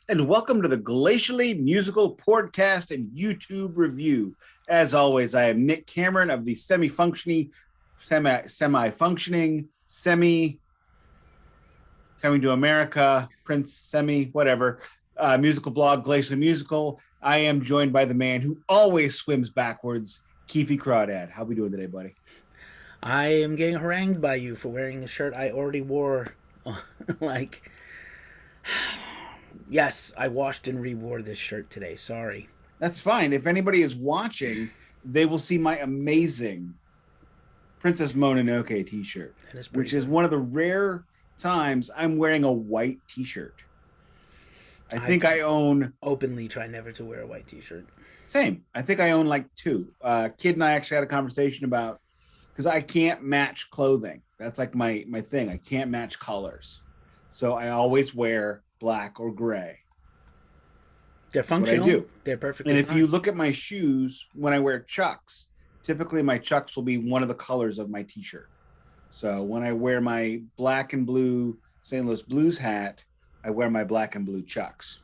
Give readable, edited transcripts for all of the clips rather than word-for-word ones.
and welcome to the Glacially Musical Pouredcast and YouTube review. As always, I am Nick Cameron of the semi-functioning, coming to America, Prince Semi, whatever, musical blog, Glacially Musical. I am joined by the man who always swims backwards, Keefy Crawdad. How we doing today, buddy? I am getting harangued by you for wearing a shirt I already wore. like, yes, I washed and re-wore this shirt today. Sorry. That's fine. If anybody is watching, they will see my amazing Princess Mononoke t-shirt, which is one of the rare times I'm wearing a white t-shirt. I think I own... Openly try never to wear a white t-shirt. Same. I think I own like two. Kid and I actually had a conversation about, because I can't match clothing. That's like my thing. I can't match colors. So I always wear black or gray. They're functional. What I do. They're perfectly And if fine. you look at my shoes, when I wear Chucks, typically my Chucks will be one of the colors of my t-shirt. So when I wear my black and blue St. Louis Blues hat, I wear my black and blue Chucks.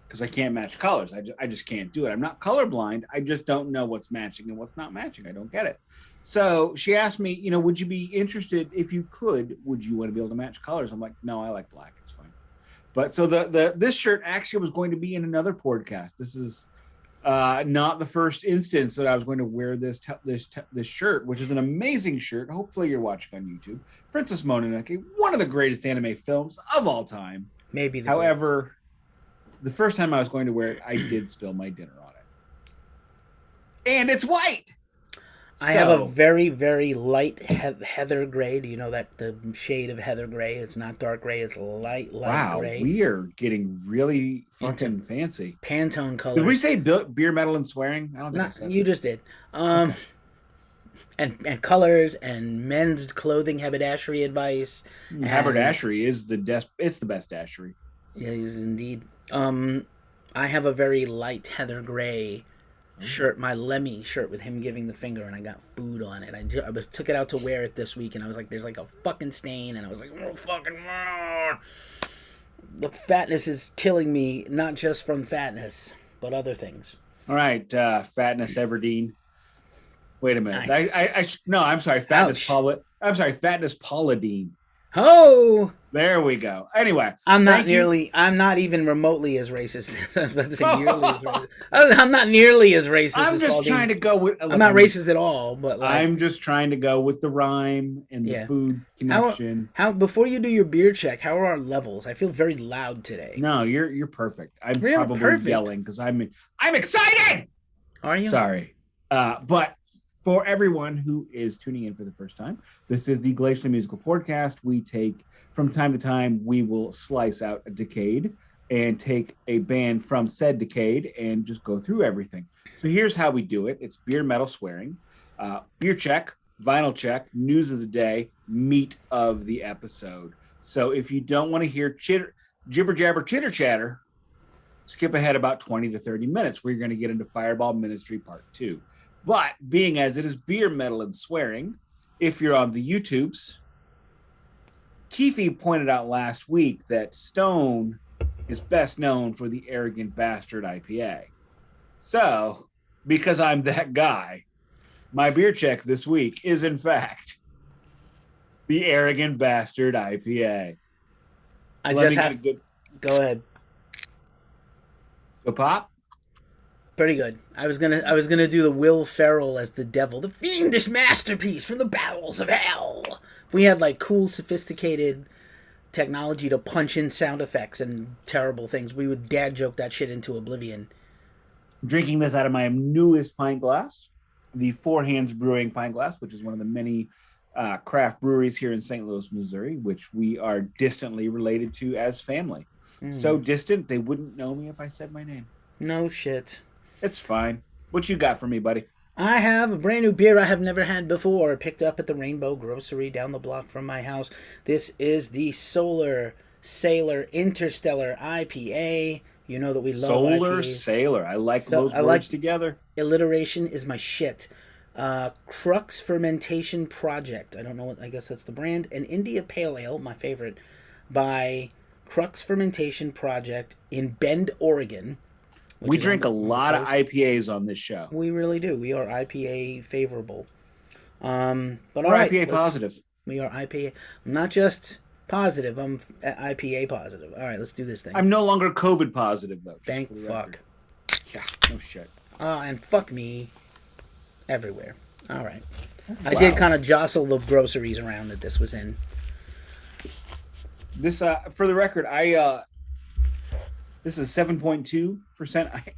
Because I can't match colors. I just can't do it. I'm not colorblind. I just don't know what's matching and what's not matching. I don't get it. So she asked me, would you be interested, if you could, would you want to be able to match colors? I'm like, no, I like black. It's fine. But so this shirt actually was going to be in another podcast. This is not the first instance that I was going to wear this shirt, which is an amazing shirt. Hopefully you're watching on YouTube. Princess Mononoke, one of the greatest anime films of all time. Maybe. However, the first time I was going to wear it, I did spill my dinner on it. And it's white! I have a very, very light heather gray. Do you know that the shade of heather gray? It's not dark gray. It's light gray. Wow, we are getting really fucking fancy. Pantone color. Did we say beer, metal, and swearing? I don't think I said you just did. Okay. And colors and men's clothing haberdashery advice. Haberdashery is it's the best dashery. Yeah, it is indeed. I have a very light heather gray shirt, my Lemmy shirt with him giving the finger, and I got food on it. I took it out to wear it this week, and I was like, there's like a fucking stain, and I was like, oh, fucking the fatness is killing me, not just from fatness, but other things. All right, fatness Everdeen. Wait a minute. Nice. I'm sorry, fatness fatness Paula Dean. Oh, there we go. Anyway, I'm not even remotely as racist. I'm not nearly as racist. I'm just trying to go with. I'm not racist at all, but I'm just trying to go with the rhyme and the food connection. How before you do your beer check, how are our levels? I feel very loud today. No, you're perfect. I'm really probably yelling because I'm excited. Are you? Sorry, but. For everyone who is tuning in for the first time, this is the Glacially Musical Pouredcast. We take, from time to time, we will slice out a decade and take a band from said decade and just go through everything. So here's how we do it. It's beer, metal, swearing, beer check, vinyl check, news of the day, meat of the episode. So if you don't want to hear jibber jabber, chitter chatter, skip ahead about 20 to 30 minutes where you're going to get into Fireball Ministry Part 2. But being as it is beer, metal, and swearing, if you're on the YouTubes, Keefy pointed out last week that Stone is best known for the Arrogant Bastard IPA. So, because I'm that guy, my beer check this week is, in fact, the Arrogant Bastard IPA. Go ahead. Go pop? Pretty good. I was gonna do the Will Ferrell as the devil, the fiendish masterpiece from the bowels of hell. If we had like cool, sophisticated technology to punch in sound effects and terrible things, we would dad joke that shit into oblivion. Drinking this out of my newest pint glass, the Four Hands Brewing pint glass, which is one of the many craft breweries here in St. Louis, Missouri, which we are distantly related to as family. So distant they wouldn't know me if I said my name. No shit. It's fine. What you got for me, buddy? I have a brand new beer I have never had before, picked up at the Rainbow Grocery down the block from my house. This is the Solar Sailor Interstellar IPA. You know that we love Solar IPAs. Sailor. I like those words together. Alliteration is my shit. Crux Fermentation Project. I don't know what. I guess that's the brand. An India Pale Ale, my favorite, by Crux Fermentation Project in Bend, Oregon. We drink a lot of IPAs on this show. We really do. We are IPA favorable. But we're all right, IPA positive. We are IPA. I'm not just positive. I'm IPA positive. All right, let's do this thing. I'm no longer COVID positive, though. Thank fuck. Yeah, no shit. And fuck me everywhere. All right. Wow. I did kind of jostle the groceries around that this was in. This, for the record, this is 7.2%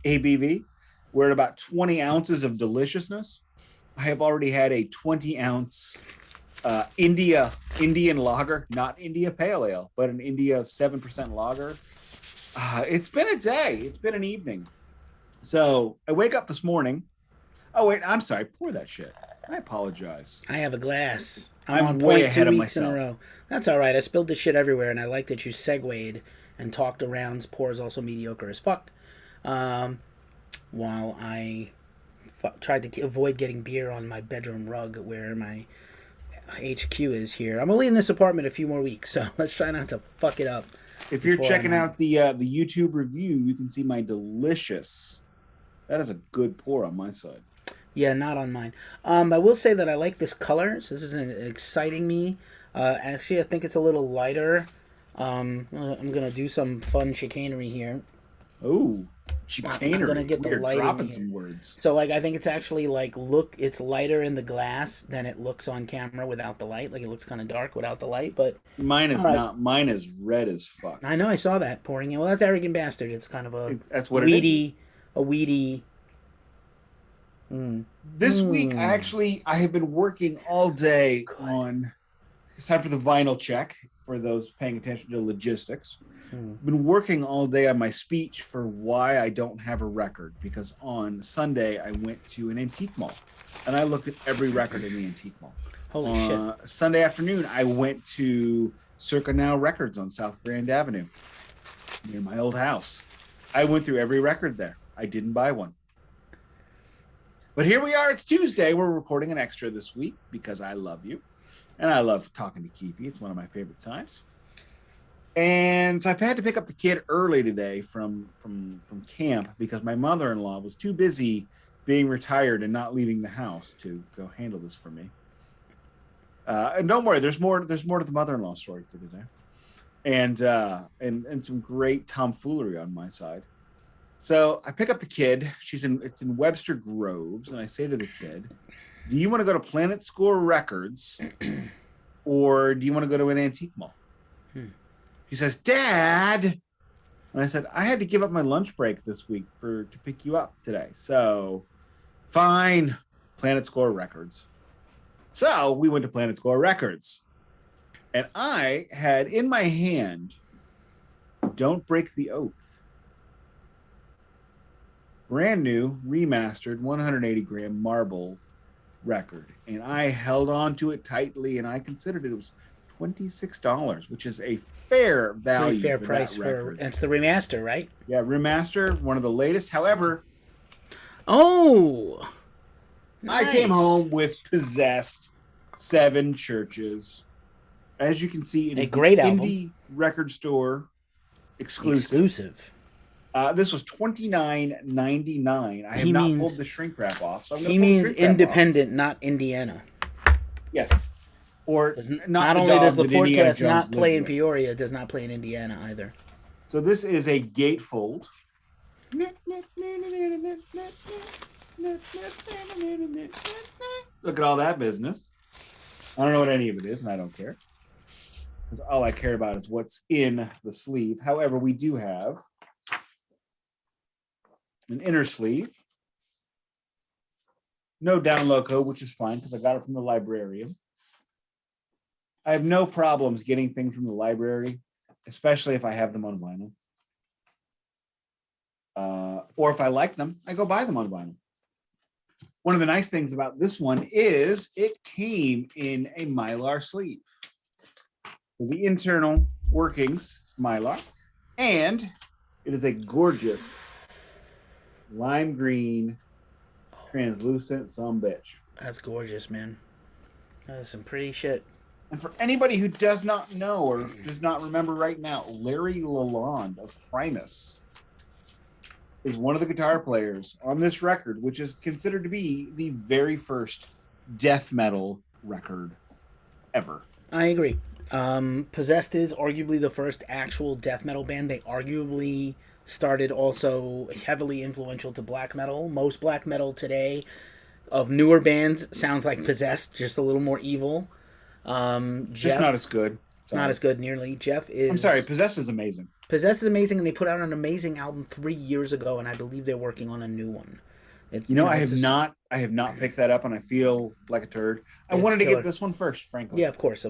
ABV. We're at about 20 ounces of deliciousness. I have already had a 20-ounce Indian lager, not India Pale Ale, but an India 7% lager. It's been a day. It's been an evening. So I wake up this morning. Oh, wait, I'm sorry. Pour that shit. I apologize. I have a glass. I'm on way point ahead 2 of weeks myself. in a row. That's all right. I spilled this shit everywhere, and I like that you segued and talked around. Pour is also mediocre as fuck. While I tried to avoid getting beer on my bedroom rug where my HQ is here. I'm only in this apartment a few more weeks, so let's try not to fuck it up. If you're checking out the YouTube review, you can see my delicious. That is a good pour on my side. Yeah, not on mine. I will say that I like this color, so this is exciting me. Actually, I think it's a little lighter. I'm gonna do some fun chicanery here. Oh, chicanery! I'm gonna get the lighting dropping here. Some words. So, I think it's actually it's lighter in the glass than it looks on camera without the light. Like, it looks kind of dark without the light, but mine is not. Mine is red as fuck. I know. I saw that pouring in. Well, that's Arrogant Bastard. It's kind of that's what weedy, it is. A weedy. This week, I have been working all day on. It's time for the vinyl check for those paying attention to logistics. I've been working all day on my speech for why I don't have a record, because on Sunday I went to an antique mall and I looked at every record in the antique mall. Holy shit. Sunday afternoon I went to Circa Now Records on South Grand Avenue near my old house. I went through every record there. I didn't buy one. But here we are. It's Tuesday. We're recording an extra this week because I love you. And I love talking to Keefy. It's one of my favorite times. And so I've had to pick up the kid early today from camp because my mother-in-law was too busy being retired and not leaving the house to go handle this for me. And don't worry, there's more to the mother-in-law story for today. And some great tomfoolery on my side. So I pick up the kid. It's in Webster Groves, and I say to the kid, do you want to go to Planet Score Records or do you want to go to an antique mall? He says, Dad. And I said, I had to give up my lunch break this week to pick you up today. So fine, Planet Score Records. So we went to Planet Score Records. And I had in my hand, Don't Break the Oath. Brand new, remastered, 180-gram marble record. And I held on to it tightly, and I considered it was $26, which is a fair value. Pretty fair price for it's the remaster, right? Yeah, remaster, one of the latest. However, nice. I came home with Possessed, 7 Churches. As you can see, it is a great indie record store exclusive. This was $29.99. I have not pulled the shrink wrap off. So he means independent, not Indiana. Yes. Or not only does the Pouredcast not play in Peoria, it does not play in Indiana either. So this is a gatefold. Look at all that business. I don't know what any of it is, and I don't care. All I care about is what's in the sleeve. However, we do have an inner sleeve. No download code, which is fine because I got it from the librarian. I have no problems getting things from the library, especially if I have them on vinyl. Or if I like them, I go buy them on vinyl. One of the nice things about this one is it came in a Mylar sleeve. So the internal workings, Mylar, and it is a gorgeous lime green, translucent sumbitch. That's gorgeous, man. That is some pretty shit. And for anybody who does not know or does not remember right now, Larry Lalonde of Primus is one of the guitar players on this record, which is considered to be the very first death metal record ever. I agree. Possessed is arguably the first actual death metal band. They arguably started also heavily influential to black metal. Most black metal today of newer bands sounds like Possessed, just a little more evil. Just not as good. Sorry. Not as good nearly. Jeff is... I'm sorry, Possessed is amazing. Possessed is amazing, and they put out an amazing album 3 years ago, and I believe they're working on a new one. I have not picked that up, and I feel like a turd. I wanted to get this one first, frankly. Yeah, of course.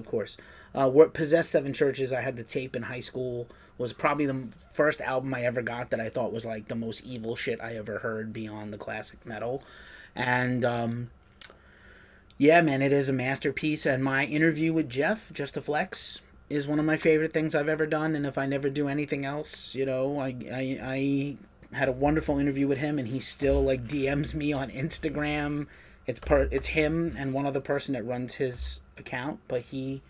Possessed Seven Churches, I had the tape in high school, was probably the first album I ever got that I thought was like the most evil shit I ever heard beyond the classic metal. And yeah, man, it is a masterpiece. And my interview with Jeff, Just a Flex, is one of my favorite things I've ever done. And if I never do anything else, I had a wonderful interview with him, and he still like DMs me on Instagram. It's him and one other person that runs his account, but he's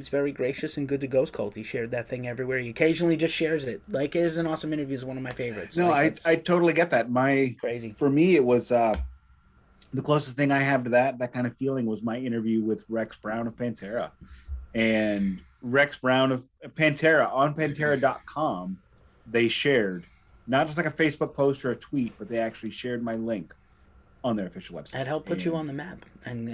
very gracious and good to Ghost Cult. He shared that thing everywhere. He occasionally just shares it. Like, it is an awesome interview. It's one of my favorites. No, I totally get that. Crazy. For me, it was the closest thing I have to that kind of feeling was my interview with Rex Brown of Pantera. And Rex Brown of Pantera on Pantera.com, they shared not just like a Facebook post or a tweet, but they actually shared my link on their official website. That helped put you on the map. And,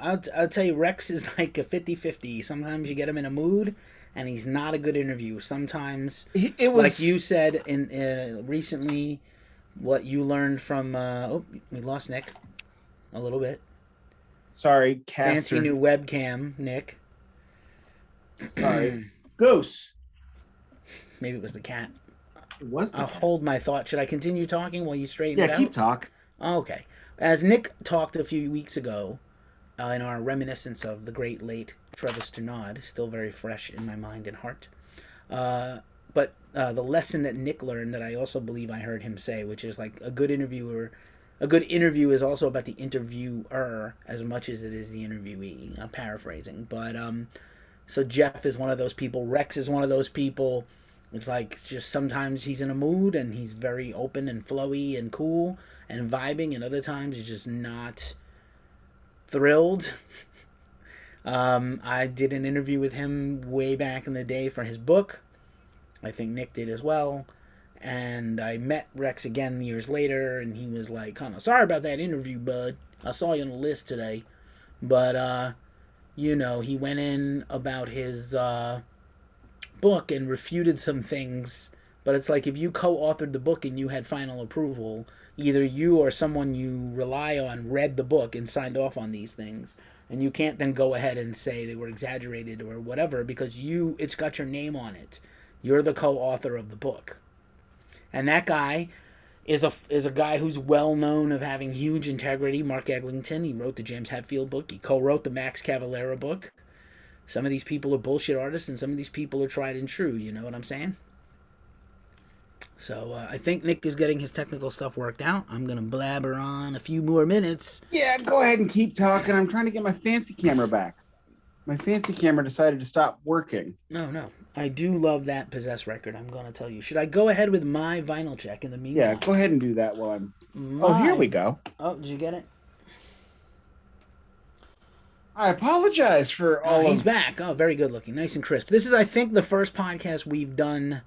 I'll tell you, Rex is like a 50-50. Sometimes you get him in a mood, and he's not a good interview. Sometimes, it was like you said in recently, what you learned from, we lost Nick a little bit. Sorry, Fancy new webcam, Nick. Sorry. Goose. Maybe it was the cat. I'll hold my thought. Should I continue talking while you straighten it out? Yeah, keep talk. Okay. As Nick talked a few weeks ago, in our reminiscence of the great late Trevor Sternad, still very fresh in my mind and heart. But the lesson that Nick learned that I also believe I heard him say, which is like a good interview is also about the interviewer as much as it is the interviewee. I'm paraphrasing. But so Jeff is one of those people. Rex is one of those people. It's just sometimes he's in a mood and he's very open and flowy and cool and vibing, and other times he's just not thrilled. I did an interview with him way back in the day for his book. I think Nick did as well. And I met Rex again years later, and he was like, kind of, sorry about that interview, bud. I saw you on the list today. But, he went in about his book and refuted some things. But it's like, if you co-authored the book and you had final approval, either you or someone you rely on read the book and signed off on these things. And you can't then go ahead and say they were exaggerated or whatever, because it's got your name on it. You're the co-author of the book. And that guy is a guy who's well known of having huge integrity. Mark Eglinton, he wrote the James Hetfield book. He co-wrote the Max Cavalera book. Some of these people are bullshit artists, and some of these people are tried and true. You know what I'm saying? So I think Nick is getting his technical stuff worked out. I'm going to blabber on a few more minutes. Yeah, go ahead and keep talking. I'm trying to get my fancy camera back. My fancy camera decided to stop working. No. I do love that Possessed record, I'm going to tell you. Should I go ahead with my vinyl check in the meantime? Yeah, go ahead and do that while I'm... Oh, here we go. Oh, did you get it? I apologize for all He's back. Oh, very good looking. Nice and crisp. This is, I think, the first podcast we've done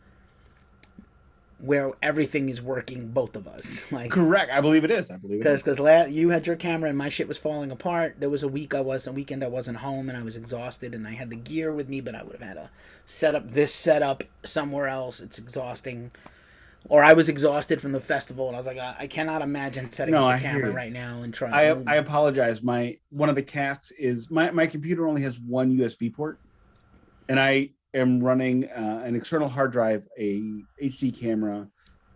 where everything is working, both of us. Correct. I believe it is. Because you had your camera and my shit was falling apart. There was a weekend I wasn't home and I was exhausted and I had the gear with me, but I would have had to set up this setup somewhere else. It's exhausting. Or I was exhausted from the festival and I was like, I cannot imagine setting up the camera right now and trying. I apologize. One of the cats is my computer only has one USB port, and I am running an external hard drive, a HD camera,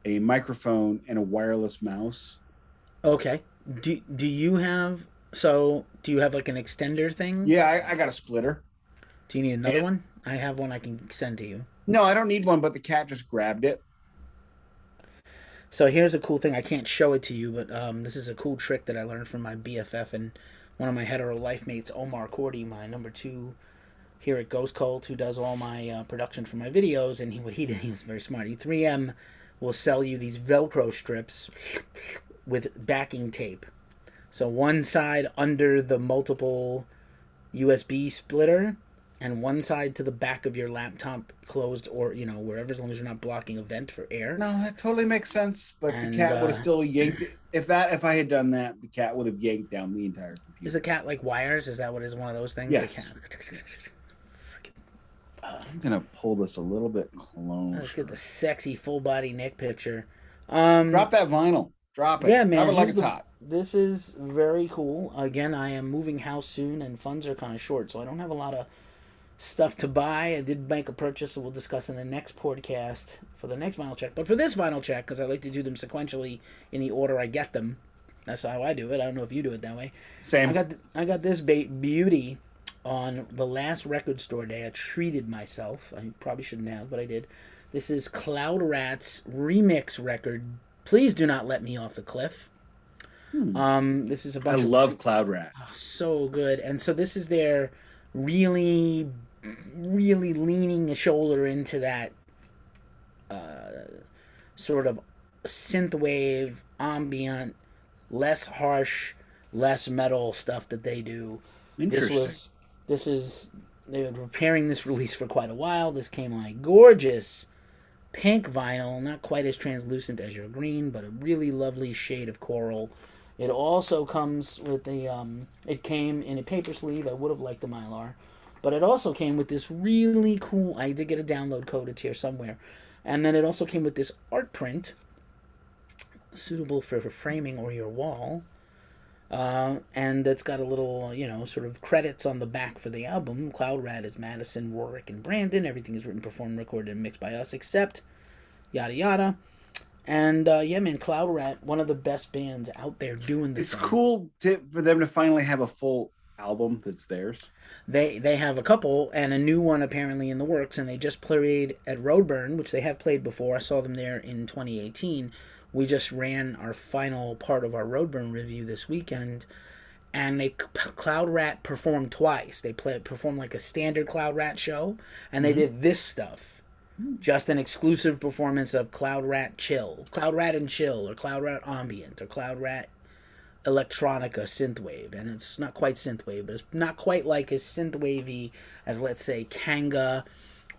a microphone, and a wireless mouse. Okay. Do you have like an extender thing? Yeah, I got a splitter. Do you need another one? I have one I can send to you. No, I don't need one, but the cat just grabbed it. So here's a cool thing. I can't show it to you, but this is a cool trick that I learned from my BFF and one of my hetero life mates, Omar Cordy, my number two here at Ghost Cult, who does all my production for my videos, and what he did, he was very smart. 3M will sell you these Velcro strips with backing tape. So one side under the multiple USB splitter, and one side to the back of your laptop closed, or wherever, as long as you're not blocking a vent for air. No, that totally makes sense. But And the cat would have still yanked it. If I had done that, the cat would have yanked down the entire computer. Is the cat like wires? Is that what is one of those things? Yes. The cat. I'm gonna pull this a little bit closer. Let's get the sexy full body Nick picture. Drop that vinyl. Drop it. Yeah, man. Drop it like it's hot. This is very cool. Again, I am moving house soon, and funds are kind of short, so I don't have a lot of stuff to buy. I did make a purchase that we'll discuss in the next podcast for the next vinyl check. But for this vinyl check, because I like to do them sequentially in the order I get them. That's how I do it. I don't know if you do it that way. Same. I got this beauty on the last record store day. I treated myself. I probably shouldn't have, but I did. This is Cloud Rat's remix record, Please Do Not Let Me Off the Cliff. This is a bunch I love Cloud Rat. Oh, so good. And so this is their really, really leaning a shoulder into that sort of synthwave, ambient, less harsh, less metal stuff that they do. Interesting. They've been preparing this release for quite a while. This came on a gorgeous pink vinyl, not quite as translucent as your green, but a really lovely shade of coral. It also comes with it came in a paper sleeve. I would have liked the Mylar, but it also came with this really cool, I did get a download code, it's here somewhere. And then it also came with this art print, suitable for framing or your wall. And it's got a little, sort of credits on the back for the album. Cloud Rat is Madison, Warwick, and Brandon. Everything is written, performed, recorded, and mixed by us, except yada yada. And yeah, man, Cloud Rat, one of the best bands out there doing this. It's cool for them to finally have a full album that's theirs. They have a couple, and a new one apparently in the works, and they just played at Roadburn, which they have played before. I saw them there in 2018. We just ran our final part of our Roadburn review this weekend, and Cloud Rat performed twice. They performed like a standard Cloud Rat show, and they did this stuff. Just an exclusive performance of Cloud Rat Chill, Cloud Rat and Chill, or Cloud Rat Ambient, or Cloud Rat Electronica Synthwave. And it's not quite synthwave, but it's not quite like as synthwavy as, let's say, Kanga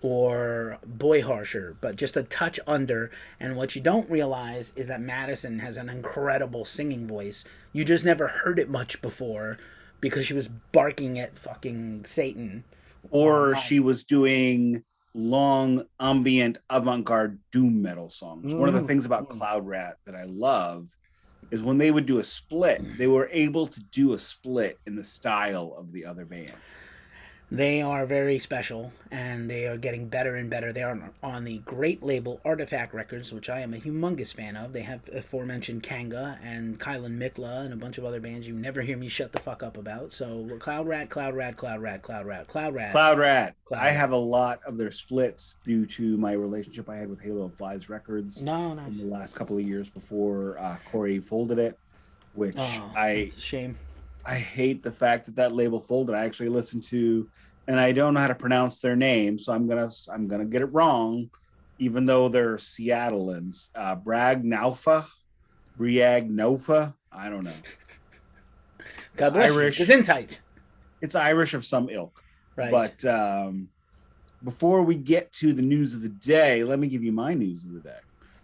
or Boy Harsher, but just a touch under. And what you don't realize is that Madison has an incredible singing voice. You just never heard it much before because she was barking at fucking Satan. Or she was doing long ambient avant-garde doom metal songs. One of the things about Cloud Rat that I love is when they would do a split, they were able to do a split in the style of the other band. They are very special, and they are getting better and better. They are on the great label Artifact Records, which I am a humongous fan of. They have aforementioned Kanga and Kylan Mikla and a bunch of other bands you never hear me shut the fuck up about. So Cloud Rat, Cloud Rat, Cloud Rat, Cloud Rat, Cloud Rat. Cloud Rat. I have a lot of their splits due to my relationship I had with Halo of Flies Records in the last couple of years before Corey folded it, which it's a shame. I hate the fact that label folded. I actually listened to, and I don't know how to pronounce their name, so I'm gonna get it wrong, even though they're Seattleans. Briag Naufa. I don't know. God bless Irish. You. Gesundheit. It's Irish of some ilk. Right. But before we get to the news of the day, let me give you my news of the day.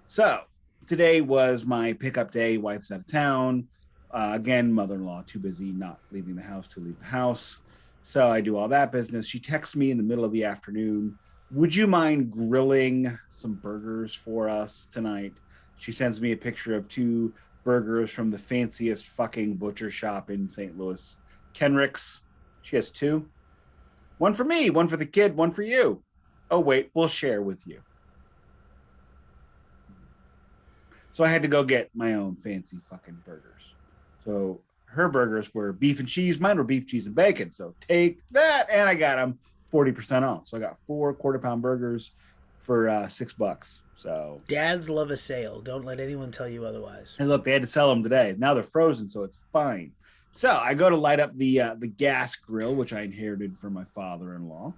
So today was my pickup day. Wife's out of town. Again, mother-in-law too busy not leaving the house to leave the house. So I do all that business. She texts me in the middle of the afternoon, would you mind grilling some burgers for us tonight? She sends me a picture of 2 burgers from the fanciest fucking butcher shop in St. Louis, Kenrick's. She has 2. One for me, one for the kid, one for you. Oh, wait, we'll share with you. So I had to go get my own fancy fucking burgers. So her burgers were beef and cheese. Mine were beef, cheese, and bacon. So take that. And I got them 40% off. So I got 4 quarter-pound burgers for $6. So dads love a sale. Don't let anyone tell you otherwise. And look, they had to sell them today. Now they're frozen, so it's fine. So I go to light up the gas grill, which I inherited from my father-in-law.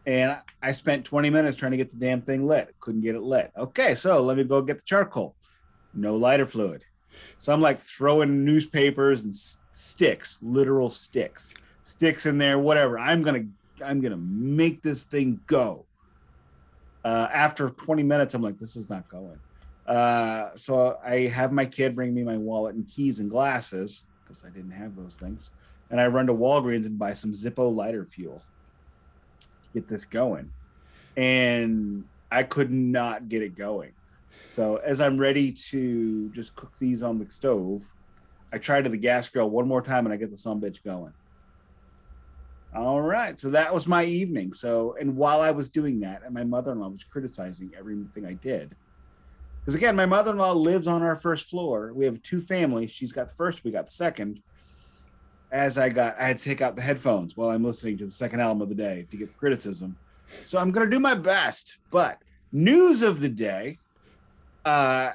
And I spent 20 minutes trying to get the damn thing lit. Couldn't get it lit. Okay, so let me go get the charcoal. No lighter fluid. So I'm like throwing newspapers and sticks, literal sticks in there, whatever. I'm gonna make this thing go. After 20 minutes, I'm like, this is not going. So I have my kid bring me my wallet and keys and glasses because I didn't have those things. And I run to Walgreens and buy some Zippo lighter fuel. Get this going, and I could not get it going. So as I'm ready to just cook these on the stove, I try to the gas grill one more time and I get the sumbitch going. All right, so that was my evening. So, and while I was doing that, and my mother-in-law was criticizing everything I did, because again, my mother-in-law lives on our first floor. We have two families. She's got the first, we got the second. As I had to take out the headphones while I'm listening to the second album of the day to get the criticism. So I'm going to do my best. But news of the day, as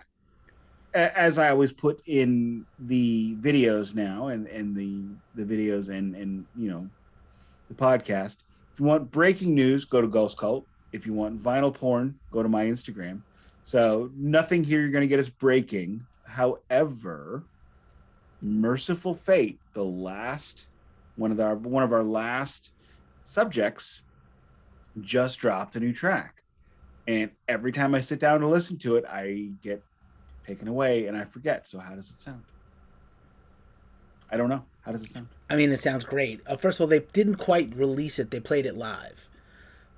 I always put in the videos now and the videos and the podcast. If you want breaking news, go to Ghost Cult. If you want vinyl porn, go to my Instagram. So nothing here you're going to get is breaking. However, Merciful Fate, the last one of our last subjects, just dropped a new track, and every time I sit down to listen to it, I get taken away and I forget. So how does it sound? I don't know. How does it sound? I mean, it sounds great. First of all, they didn't quite release it. They played it live,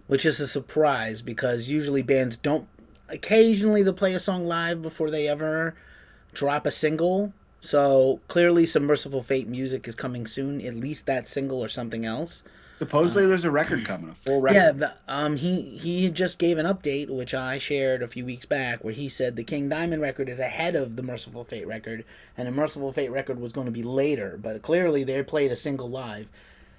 which is a surprise because usually bands don't. Occasionally, they'll play a song live before they ever drop a single. So clearly some Merciful Fate music is coming soon, at least that single or something else. Supposedly there's a record coming, a full record. Yeah, he just gave an update, which I shared a few weeks back, where he said the King Diamond record is ahead of the Merciful Fate record, and the Merciful Fate record was going to be later, but clearly they played a single live.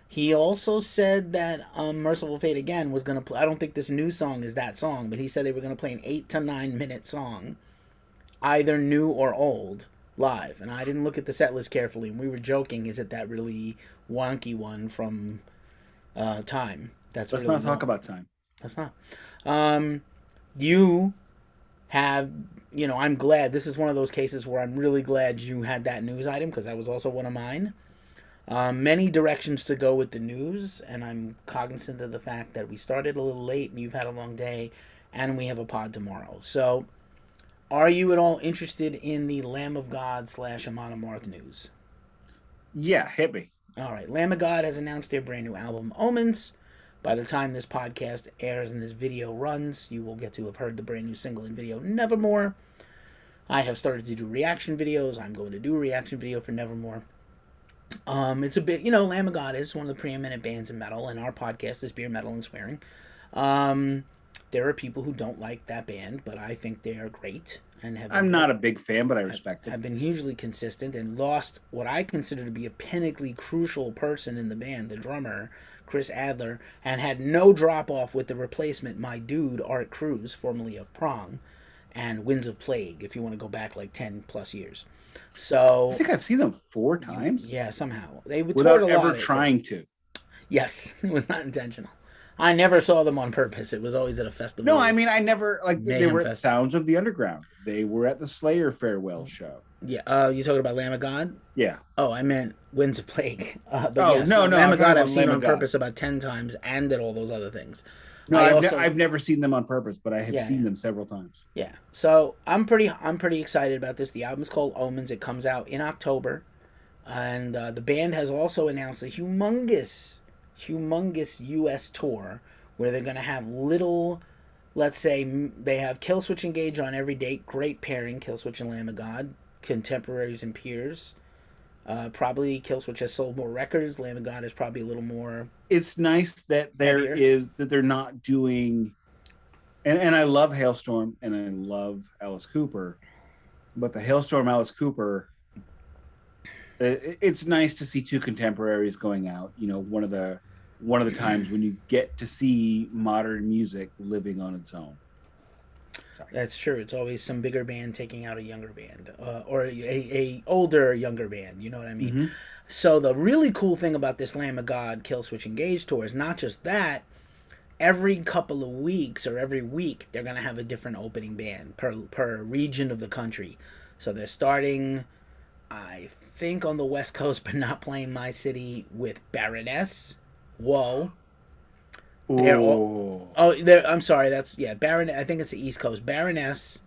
He also said that Merciful Fate again was going to play, I don't think this new song is that song, but he said they were going to play an 8 to 9 minute song, either new or old, live. And I didn't look at the set list carefully, and we were joking, is it that really wonky one from Time? Let's really not talk about Time. Let's not. You have, I'm glad, this is one of those cases where I'm really glad you had that news item, because that was also one of mine. Many directions to go with the news, and I'm cognizant of the fact that we started a little late, and you've had a long day, and we have a pod tomorrow. So are you at all interested in the Lamb of God / Amon Amarth news? Yeah, hit me. All right. Lamb of God has announced their brand new album, Omens. By the time this podcast airs and this video runs, you will get to have heard the brand new single and video, Nevermore. I have started to do reaction videos. I'm going to do a reaction video for Nevermore. It's a bit, Lamb of God is one of the preeminent bands in metal, and our podcast is Beer, Metal, and Swearing. There are people who don't like that band, but I think they are great. And I'm not a big fan, but I respect it. Have been hugely consistent and lost what I consider to be a pinnacly crucial person in the band, the drummer, Chris Adler, and had no drop-off with the replacement, my dude, Art Cruz, formerly of Prong, and Winds of Plague, if you want to go back like 10 plus years. So I think I've seen them 4 times. Yeah, somehow. They without toured a ever lot trying to. Yes, it was not intentional. I never saw them on purpose. It was always at a festival. No, I mean, I never, they were at Sounds of the Underground. They were at the Slayer farewell show. Yeah, you talking about Lamb of God? Yeah. Oh, I meant Winds of Plague. No. Lamb of God I've seen on purpose about 10 times and at all those other things. No, I've never seen them on purpose, but I have seen them several times. Yeah. So I'm pretty excited about this. The album's called Omens. It comes out in October. And the band has also announced a humongous U.S. tour where they're going to have let's say, they have Killswitch Engage on every date. Great pairing, Killswitch and Lamb of God. Contemporaries and peers. Probably Killswitch has sold more records. Lamb of God is probably a little more. It's nice that they're not doing, and I love Hailstorm and I love Alice Cooper, but the Hailstorm Alice Cooper, it's nice to see 2 contemporaries going out. One of the times when you get to see modern music living on its own. Sorry. That's true. It's always some bigger band taking out a younger band, or a older younger band. You know what I mean? Mm-hmm. So the really cool thing about this Lamb of God Killswitch Engage tour is not just that. Every couple of weeks or every week, they're gonna have a different opening band per region of the country. So they're starting, I think, on the West Coast, but not playing my city with Baroness. Whoa. They're all. Ooh. Oh, they're. I'm sorry. That's Baron. I think it's the East Coast. Baroness.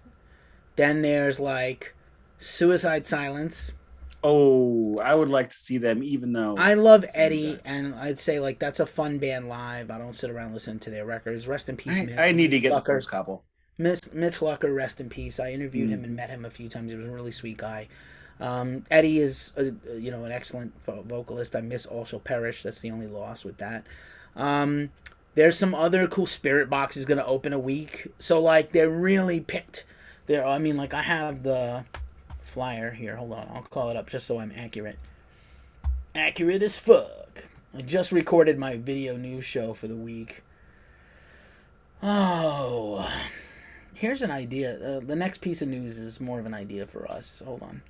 Then there's like Suicide Silence. Oh, I would like to see them, even though I love same Eddie, guy. and I'd say like that's a fun band live. I don't sit around listening to their records. Rest in peace, I need to Mitch get the Lucker. first couple. Mitch Lucker, rest in peace. I interviewed him Mm. and met him a few times. He was a really sweet guy. Eddie is an excellent vocalist. I miss All Shall Perish. That's the only loss with that. Um, there's some other cool. Spirit Box is gonna open a week, so like they're really picked. There, I mean, like I have the flyer here. Hold on, I'll call it up just so I'm accurate. Accurate as fuck. I just recorded my video news show for the week. Oh, here's an idea. The next piece of news is more of an idea for us. Hold on.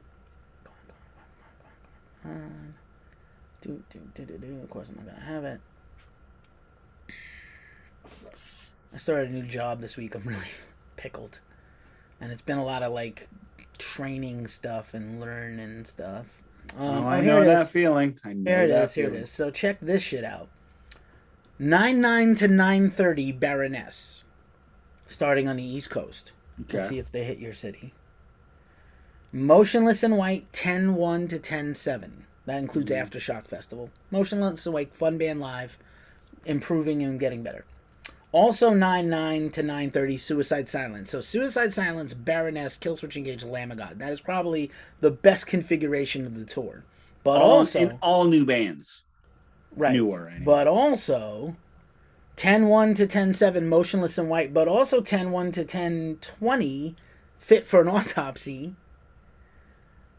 Of course, I'm not gonna have it. I started a new job this week. I'm really pickled, and it's been a lot of like training stuff and learning stuff. I know that feeling. I know Here it that is. Here it feeling. is. So check this shit out. 9/9 to 9/30 Baroness, starting on the East Coast. Okay. Let's see if they hit your city. Motionless in White 10/1 to 10/7. That includes Aftershock Festival. Motionless in White, fun band live, improving and getting better. Also 9/9 to 9/30 Suicide Silence. So Suicide Silence, Baroness, Killswitch Engage, Lamb of God. That is probably the best configuration of the tour. But also all new bands. right. Newer, anyway. But also 10/1 to 10/7 Motionless in White, but also 10/1 to 10/20 Fit for an Autopsy.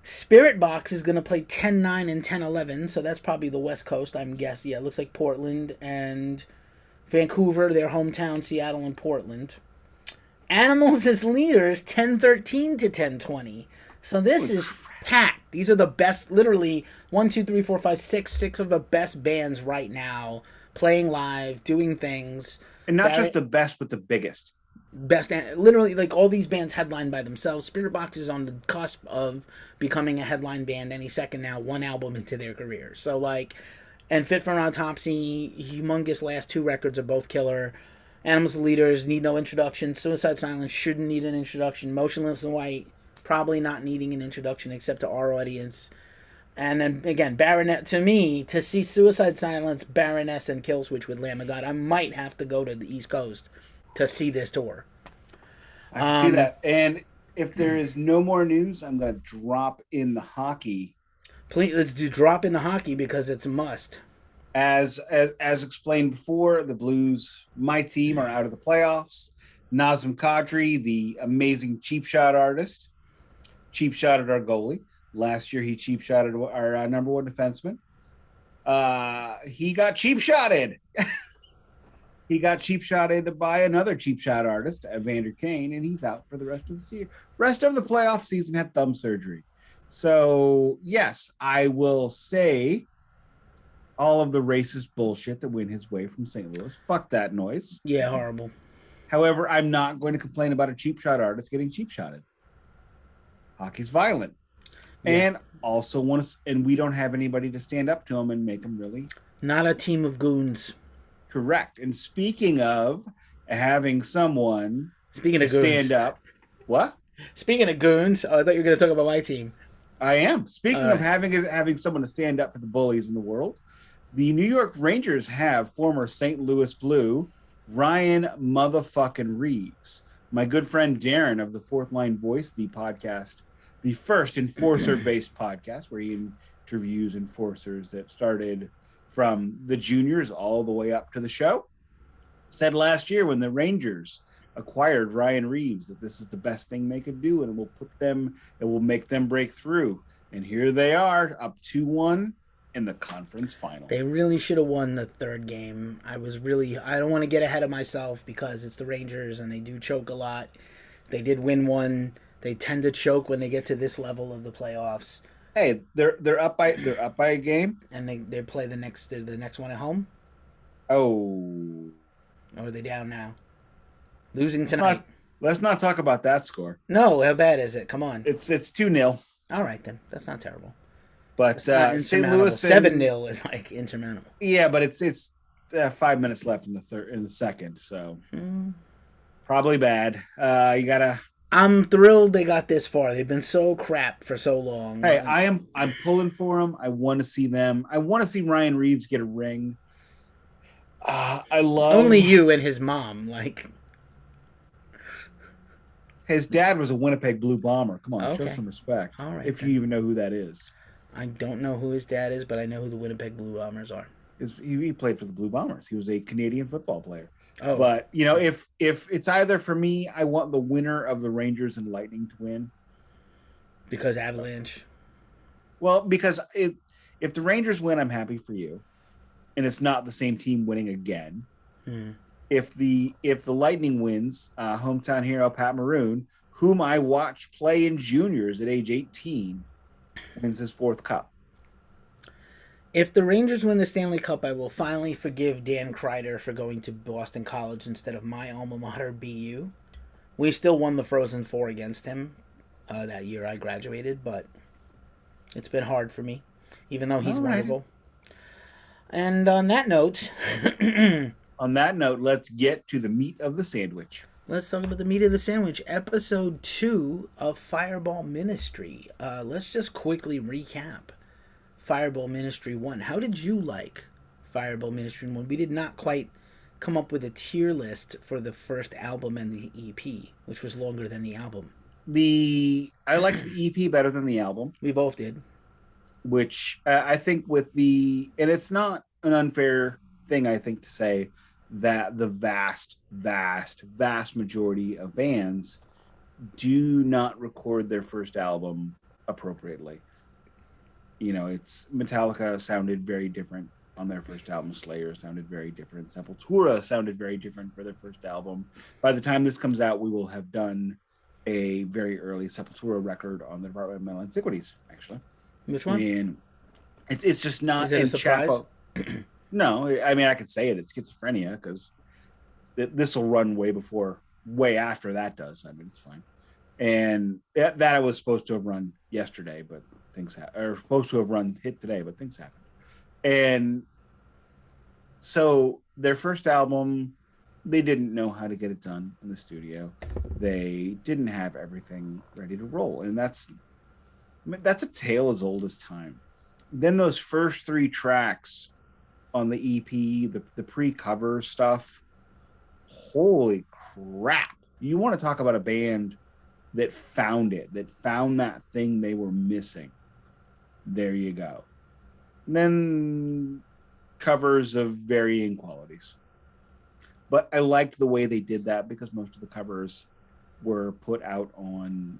Spirit Box is going to play 10/9 and 10/11, so that's probably the West Coast, I'm guessing. Yeah, it looks like Portland and Vancouver, their hometown, Seattle and Portland. Animals as Leaders 10/13 to 10/20. So this is packed. These are the best, literally 1, 2, 3, 4, 5, 6 of the best bands right now playing live, doing things. And not just the best, but the biggest. Best, literally, like all these bands headline by themselves. Spirit Box is on the cusp of becoming a headline band any second now, one album into their career. So like, and Fit for an Autopsy, humongous last 2 records are both killer. Animals Leaders need no introduction. Suicide Silence shouldn't need an introduction. Motionless in White probably not needing an introduction except to our audience. And then again, Baroness, to me, to see Suicide Silence, Baroness, and Killswitch with Lamb of God, I might have to go to the East Coast to see this tour. I can see that. And if there is no more news, I'm going to drop in the hockey. Please, let's do drop in the hockey because it's a must. As explained before, the Blues, my team, are out of the playoffs. Nazem Kadri, the amazing cheap shot artist, cheap shotted our goalie. Last year, he cheap shotted our number 1 defenseman. He got cheap shotted. He got cheap shotted by another cheap shot artist, Evander Kane, and he's out for the rest of the season. Rest of the playoff season, had thumb surgery. So, yes, I will say all of the racist bullshit that went his way from St. Louis. Fuck that noise. Yeah, horrible. However, I'm not going to complain about a cheap shot artist getting cheap shotted. Hockey's violent. Yeah. And also and we don't have anybody to stand up to him and make him really. Not a team of goons. Correct. And speaking of having someone stand up. What? Speaking of goons, I thought you were going to talk about my team. I am. Speaking of having someone to stand up to the bullies in the world, the New York Rangers have former St. Louis Blue Ryan motherfucking Reeves. My good friend Darren of the Fourth Line Voice, the podcast, the first enforcer-based podcast where he interviews enforcers that started from the juniors all the way up to the show, said last year when the Rangers acquired Ryan Reeves that this is the best thing they could do, and it will make them break through. And here they are, up 2-1 in the conference final. They really should have won the third game. I don't want to get ahead of myself because it's the Rangers and they do choke a lot. They did win one. They tend to choke when they get to this level of the playoffs, Hey, they're up by a game. and they play the next one at home. Oh, Or are they down now? Losing let's tonight. not let's not talk about that score. No, how bad is it? Come on. It's 2-0. All right then, that's not terrible. But That's not St. insurmountable. Louis 7-0 is like insurmountable. yeah, but it's 5 minutes left in the second, so Hmm. probably bad. You gotta. I'm thrilled they got this far. They've been so crap for so long. Hey, I'm pulling for them. I want to see them. I want to see Ryan Reeves get a ring. I love Only you and his mom. Like, his dad was a Winnipeg Blue Bomber. Come on, show Okay. some respect. All right, if then. you even know who that is. I don't know who his dad is, but I know who the Winnipeg Blue Bombers are. He played for the Blue Bombers. He was a Canadian football player. Oh, But if it's either for me, I want the winner of the Rangers and Lightning to win. because Avalanche. Well, because if the Rangers win, I'm happy for you, and it's not the same team winning again. Hmm. If the Lightning wins, hometown hero Pat Maroon, whom I watched play in juniors at age 18, wins his 4th cup. If the Rangers win the Stanley Cup, I will finally forgive Dan Kreider for going to Boston College instead of my alma mater, BU. We still won the Frozen Four against him that year I graduated, but it's been hard for me, even though he's All right. wonderful. And on that note, On that note, let's get to the meat of the sandwich. let's talk about the meat of the sandwich. Episode 2 of Fireball Ministry. Let's just quickly recap Fireball Ministry 1. How did you like Fireball Ministry 1? We did not quite come up with a tier list for the first album and the EP, which was longer than the album. I liked the EP better than the album, We both did. which I think and it's not an unfair thing, I think, to say that the vast, vast, vast majority of bands do not record their first album appropriately. It's Metallica sounded very different on their first album. Slayer sounded very different. Sepultura sounded very different for their first album. By the time this comes out, we will have done a very early Sepultura record on the Department of Metal Antiquities, actually. Which one? And it's just not. Is it a surprise? No, I mean, I could say it. It's schizophrenia because this will run way after that does. I mean, it's fine. And that I was supposed to have run yesterday, but supposed to have hit today, but things happened. And so their first album, they didn't know how to get it done in the studio. They didn't have everything ready to roll. And that's a tale as old as time. Then those first 3 tracks on the EP, the pre-cover stuff, holy crap. You want to talk about a band that found that thing they were missing. There you go. And then covers of varying qualities. But I liked the way they did that because most of the covers were put out on,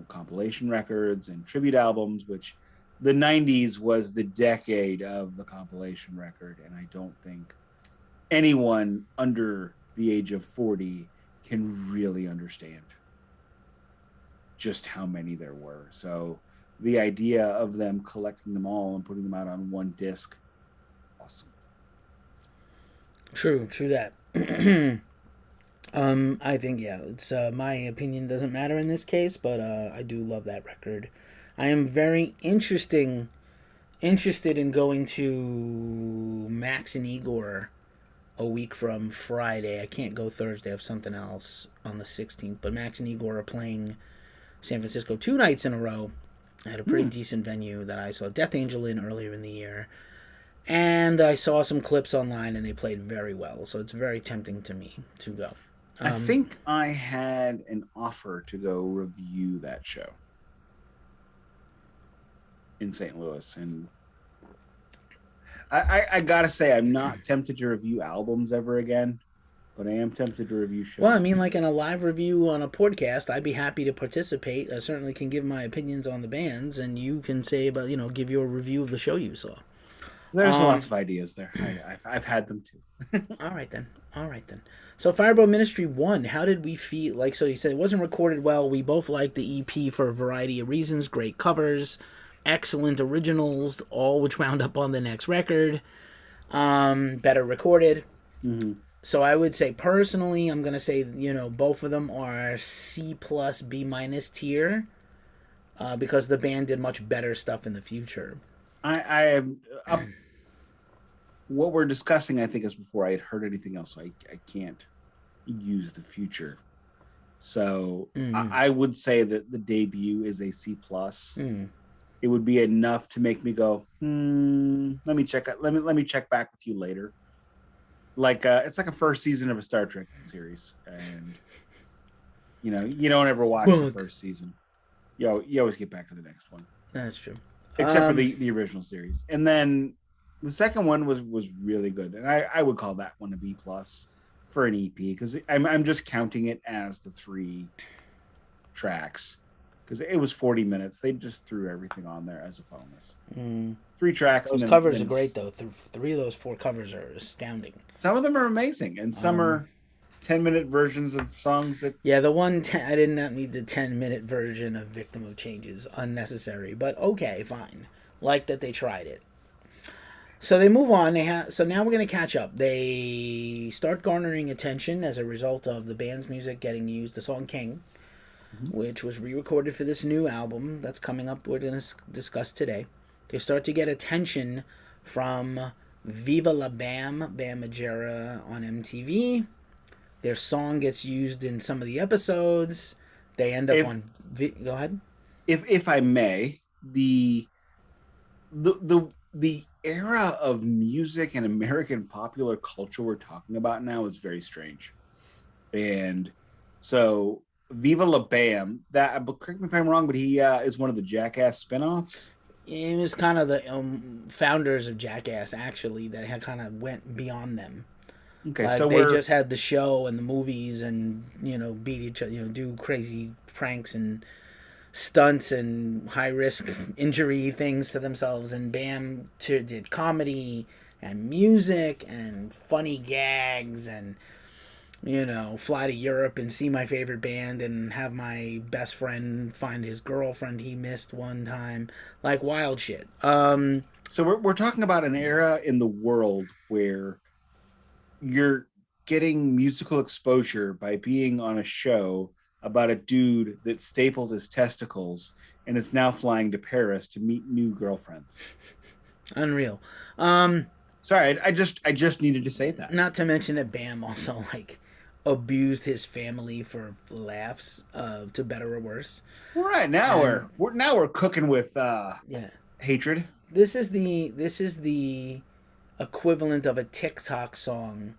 compilation records and tribute albums, which the 90s was the decade of the compilation record. And I don't think anyone under the age of 40 can really understand just how many there were. So the idea of them collecting them all and putting them out on one disc, awesome. True that. I think, it's my opinion doesn't matter in this case, but I do love that record. I am very interested in going to Max and Igor a week from Friday. I can't go Thursday. I have something else on the 16th, but Max and Igor are playing San Francisco 2 nights in a row at a pretty decent venue that I saw Death Angel in earlier in the year. And I saw some clips online, and they played very well. So it's very tempting to me to go. I think I had an offer to go review that show in St. Louis. And I got to say, I'm not tempted to review albums ever again, but I am tempted to review shows. Well, I mean, like in a live review on a podcast, I'd be happy to participate. I certainly can give my opinions on the bands, and you can say about, give your review of the show you saw. There's lots of ideas there. I've had them too. All right, then. All right then. So Fireball Ministry 1, how did we feel? Like, so you said it wasn't recorded well. We both liked the EP for a variety of reasons. Great covers, excellent originals, all which wound up on the next record. Better recorded. Mm-hmm. So I would say personally, I'm gonna say both of them are C plus B minus tier, because the band did much better stuff in the future. I am up. What we're discussing, I think, is before I had heard anything else. So I can't use the future. So I would say that the debut is a C plus. It would be enough to make me go, let me check. Let me check back with you later. Like it's like a first season of a Star Trek series, and you don't ever watch the first season. You always get back to the next one. That's true. Except for the original series, and then the second one was really good, and I would call that one a B plus for an EP, because I'm just counting it as the 3 tracks, because it was 40 minutes. They just threw everything on there as a bonus. 3 tracks. Those covers are great though. 3 of those 4 covers are astounding. Some of them are amazing, and some are 10-minute versions of songs that. Yeah, I did not need the 10-minute version of Victim of Changes. Unnecessary, but okay, fine. Like that they tried it. So they move on. So now we're going to catch up. They start garnering attention as a result of the band's music getting used. The song King, which was re-recorded for this new album that's coming up, we're going to discuss today. They start to get attention from Viva La Bam, Bam Margera on MTV. Their song gets used in some of the episodes. They end up on. Go ahead. If I may, the era of music and American popular culture we're talking about now is very strange, and so Viva La Bam. That, correct me if I'm wrong, but he is one of the Jackass spinoffs. It was kind of the founders of Jackass, actually, that had kind of went beyond them. Okay, so they just had the show and the movies, and beat each other, do crazy pranks and stunts and high risk injury things to themselves. And Bam did comedy and music and funny gags, and fly to Europe and see my favorite band and have my best friend find his girlfriend he missed one time, like wild shit. So we're talking about an era in the world where you're getting musical exposure by being on a show about a dude that stapled his testicles and is now flying to Paris to meet new girlfriends. Unreal. Sorry, I just needed to say that. Not to mention that Bam also abused his family for laughs, to better or worse. Right, now we're cooking with hatred. This is the equivalent of a TikTok song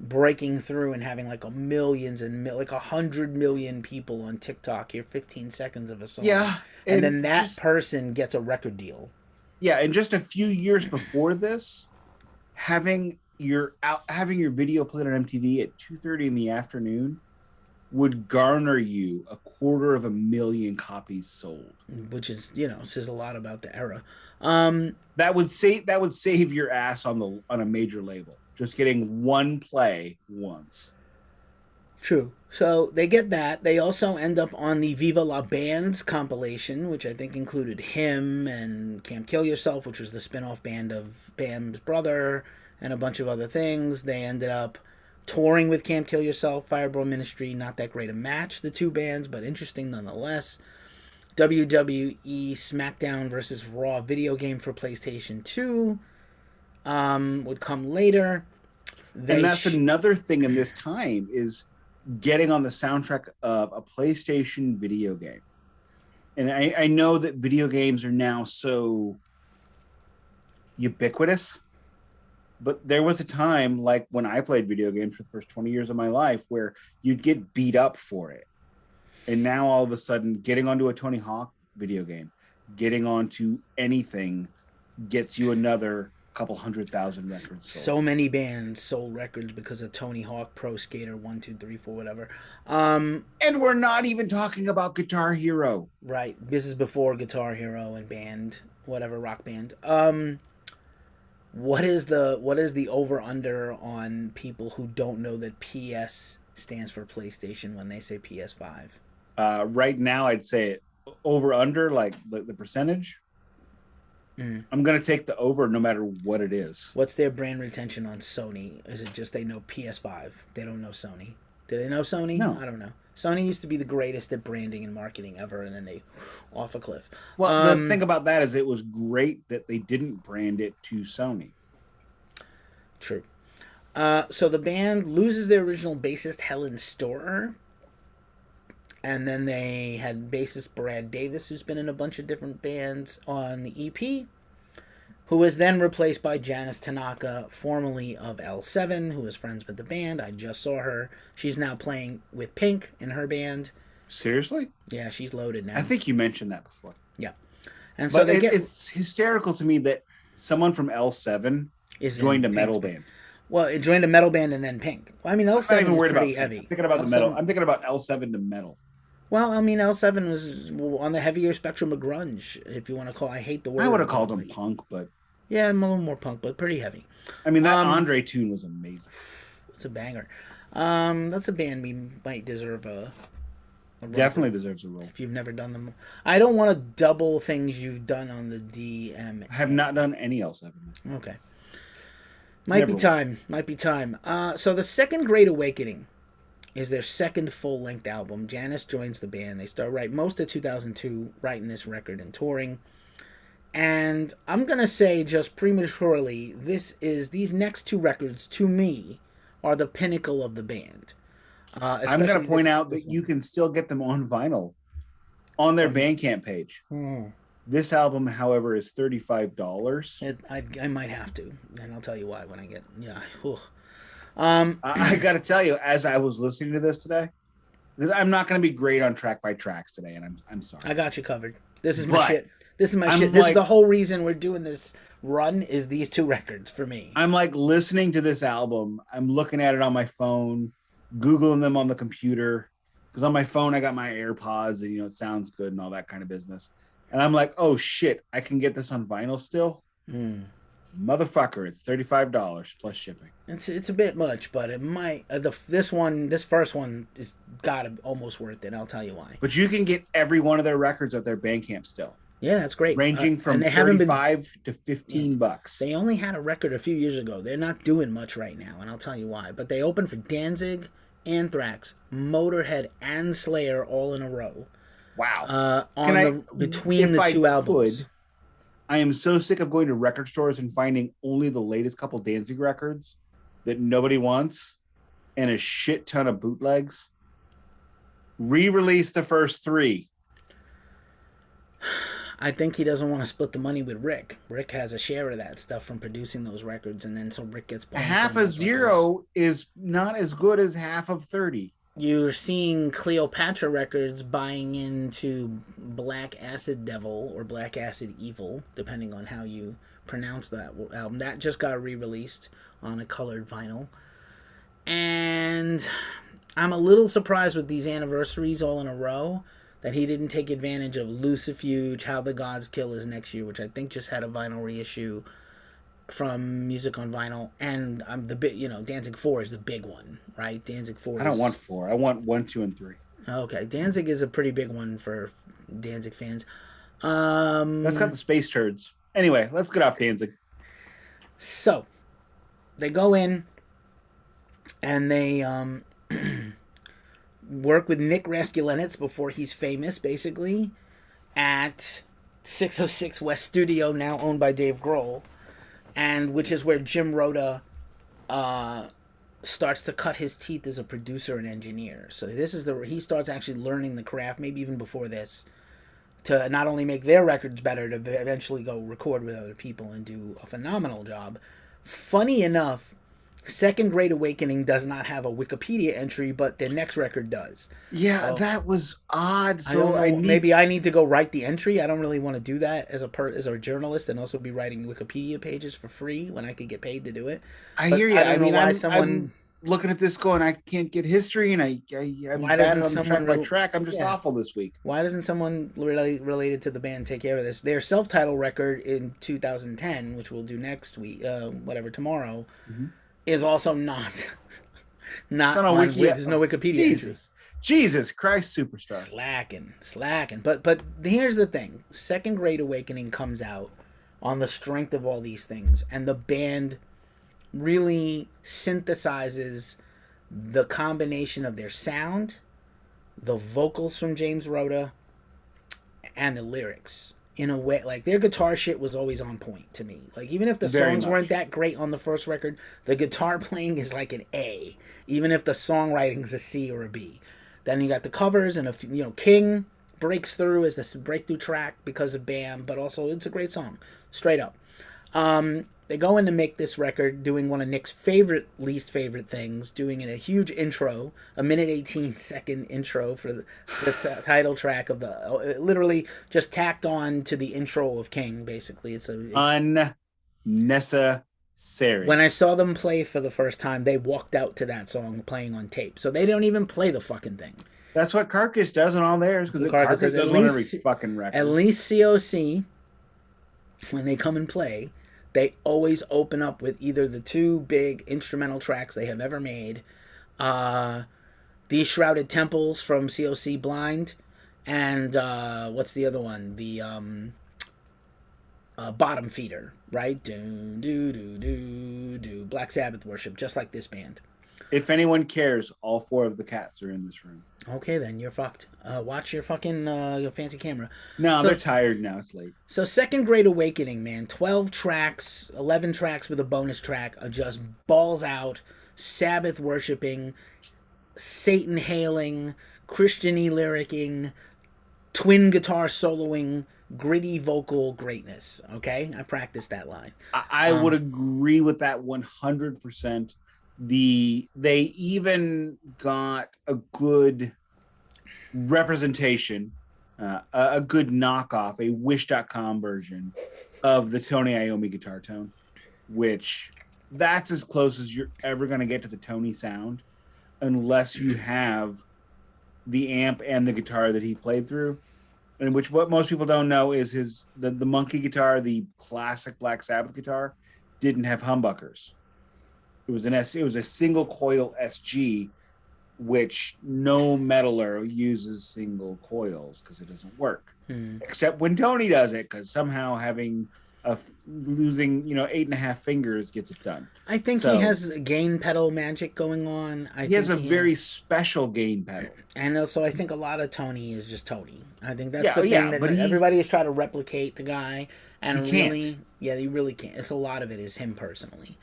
breaking through and having millions and 100 million people on TikTok hear 15 seconds of a song. Yeah, and then that person gets a record deal. Yeah, and just a few years before this, having your video played on MTV at 2:30 in the afternoon would garner you 250,000 copies sold, which is says a lot about the era. That would save your ass on a major label, just getting one play once. True. So they get that. They also end up on the Viva La Band compilation, which I think included him and Can't Kill Yourself, which was the spin-off band of Bam's brother, and a bunch of other things. They ended up touring with Can't Kill Yourself, Fireball Ministry. Not that great a match, the two bands, but interesting nonetheless. WWE SmackDown versus Raw video game for PlayStation 2 would come later. And that's another thing in this time is getting on the soundtrack of a PlayStation video game. And I know that video games are now so ubiquitous, but there was a time, like when I played video games for the first 20 years of my life, where you'd get beat up for it. And now all of a sudden, getting onto a Tony Hawk video game, getting onto anything gets you another couple 100,000 records sold. So many bands sold records because of Tony Hawk Pro Skater 1, 2, 3, 4, whatever. And we're not even talking about Guitar Hero. Right. This is before Guitar Hero and band, whatever, Rock Band. What is the over under on people who don't know that PS stands for PlayStation when they say PS5? Right now, I'd say it over under like the percentage. Mm. I'm gonna take the over no matter what it is. What's their brand retention on Sony? Is it just they know PS5? They don't know Sony. Do they know Sony? No. I don't know. Sony used to be the greatest at branding and marketing ever, and then they off a cliff. Well, the thing about that is it was great that they didn't brand it to Sony. True. So the band loses their original bassist Helen Storer, and then they had bassist Brad Davis, who's been in a bunch of different bands on the EP, who was then replaced by Janice Tanaka, formerly of L7, who was friends with the band. I just saw her. She's now playing with Pink in her band. Seriously? Yeah, she's loaded now. I think you mentioned that before. Yeah. And so it's hysterical to me that someone from L7 joined a metal band. Well, it joined a metal band and then Pink. Well, I mean, L7 is pretty heavy. I'm thinking about the metal. I'm thinking about L7 to metal. Well, I mean, L7 was on the heavier spectrum of grunge, if you want to call. I hate the word. I would have called them punk, but yeah, I'm a little more punk, but pretty heavy. I mean, that Andre tune was amazing. It's a banger. That's a band we might deserve a definitely deserves a role. If you've never done them. I don't want to double things you've done on the DMA. I have not done any L7. Okay. Might be time. So the Second Great Awakening is their second full-length album. Janice joins the band. They start most of 2002 writing this record and touring. And I'm going to say just prematurely, these next two records, to me, are the pinnacle of the band. I'm going to point out that you can still get them on vinyl on their Bandcamp page. This album, however, is $35. I might have to, and I'll tell you why when I get I got to tell you, as I was listening to this today, because I'm not going to be great on track by tracks today, and I'm sorry. I got you covered. This is my shit. This is the whole reason we're doing this run is these two records for me. I'm like listening to this album. I'm looking at it on my phone, Googling them on the computer, because on my phone I got my AirPods and it sounds good and all that kind of business. And I'm like, oh shit, I can get this on vinyl still? Motherfucker, it's $35 plus shipping. It's a bit much, but it might. This first one is almost worth it. I'll tell you why. But you can get every one of their records at their Bandcamp still. Yeah, that's great. Ranging from $35 to $15. They only had a record a few years ago. They're not doing much right now, and I'll tell you why. But they opened for Danzig, Anthrax, Motorhead, and Slayer all in a row. Wow. Between the two albums. I am so sick of going to record stores and finding only the latest couple Danzig records that nobody wants and a shit ton of bootlegs. Re-release the first three. I think he doesn't want to split the money with Rick. Rick has a share of that stuff from producing those records, and then so Rick gets half of zero is not as good as half of 30. You're seeing Cleopatra Records buying into Black Acid Devil or Black Acid Evil, depending on how you pronounce that album. That just got re-released on a colored vinyl. And I'm a little surprised with these anniversaries all in a row that he didn't take advantage of Lucifuge, How the Gods Kill is next year, which I think just had a vinyl reissue from Music on Vinyl, and Danzig 4 is the big one, right? Danzig 4. I don't want 4. I want 1, 2, and 3. Okay, Danzig is a pretty big one for Danzig fans. That's got the space turds. Anyway, let's get off Danzig. So, they go in, and they work with Nick Raskulinecz before he's famous, basically, at 606 West Studio, now owned by Dave Grohl, and which is where Jim Rhoda starts to cut his teeth as a producer and engineer. So this is he starts actually learning the craft, maybe even before this, to not only make their records better, to eventually go record with other people and do a phenomenal job. Funny enough, Second Great Awakening does not have a Wikipedia entry, but their next record does. Yeah, so, that was odd. So maybe I need to go write the entry. I don't really want to do that as a journalist and also be writing Wikipedia pages for free when I could get paid to do it. I hear you. I don't know why someone looking at this going, I can't get history, and I'm Why bad doesn't on the someone track by track. I'm just yeah. awful this week. Why doesn't someone related to the band take care of this? Their self-titled record in 2010, which we'll do next week, whatever tomorrow, Mm-hmm. is also not Not not on on. Wiki. There's no Wikipedia entry. Jesus Christ, superstar. Slacking. But here's the thing: Second Great Awakening comes out on the strength of all these things, and the band really synthesizes the combination of their sound, the vocals from James Rhoda, and the lyrics in a way. Like, their guitar shit was always on point to me. Like, even if the Very songs weren't much. that great on the first record, the guitar playing is like an A, even if the songwriting's a C or a B. Then you got the covers, and King breaks through as this breakthrough track because of Bam, but also it's a great song, straight up. They go in to make this record, doing one of Nick's least favorite things, doing a huge intro, a minute 18-second intro for the title track of literally just tacked on to the intro of King. Basically, it's unnecessary. When I saw them play for the first time, they walked out to that song playing on tape, so they don't even play the fucking thing. That's what Carcass does on all theirs, because Carcass does one every fucking record. At least COC, when they come and play, they always open up with either the two big instrumental tracks they have ever made, These Shrouded Temples from COC Blind, and what's the other one? The Bottom Feeder, right? Do Black Sabbath Worship, just like this band. If anyone cares, all 4 of the cats are in this room. Okay, then you're fucked. Watch your fucking fancy camera. No, they're tired now. It's late. So Second Great Awakening, man. 12 tracks, 11 tracks with a bonus track are just balls out, Sabbath worshipping, Satan hailing, Christian-y lyricking, twin guitar soloing, gritty vocal greatness. Okay? I practiced that line. I would agree with that 100%. They even got a good representation, a good knockoff, a Wish.com version of the Tony Iommi guitar tone, which that's as close as you're ever going to get to the Tony sound, unless you have the amp and the guitar that he played through. And which, what most people don't know, is the monkey guitar, the classic Black Sabbath guitar, didn't have humbuckers. It was a single coil SG, which no metaler uses single coils because it doesn't work. Except when Tony does it, because somehow losing 8.5 fingers gets it done. I think he has a gain pedal magic going on. He has a very special gain pedal. And also, I think a lot of Tony is just Tony. I think that's the thing that everybody is trying to replicate the guy. And he really can't. It's a lot of it is him personally.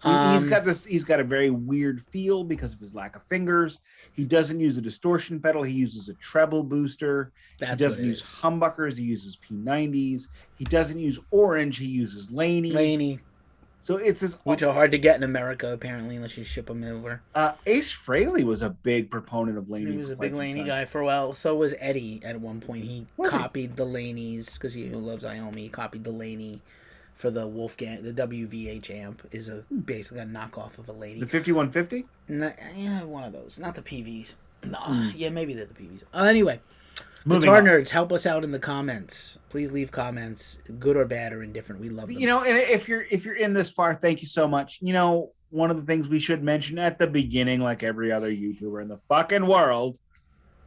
He's got a very weird feel because of his lack of fingers. He doesn't use a distortion pedal. He uses a treble booster. He doesn't use humbuckers. He uses P90s. He doesn't use orange. He uses Laney. So it's which are hard to get in America apparently, unless you ship them over. Ace Frehley was a big proponent of Laney. He was a big Laney guy for a while. So was Eddie at one point. He copied the Laneys because he loves Iommi. He copied the Laney. For the Wolfgang, the WVH amp is basically a knockoff of a Lady. The 5150? Yeah, one of those. Not the PVs. No, yeah, maybe they're the PVs. Anyway, Guitar Nerds, help us out in the comments. Please leave comments, good or bad or indifferent. We love them. And if you're in this far, thank you so much. One of the things we should mention at the beginning, like every other YouTuber in the fucking world,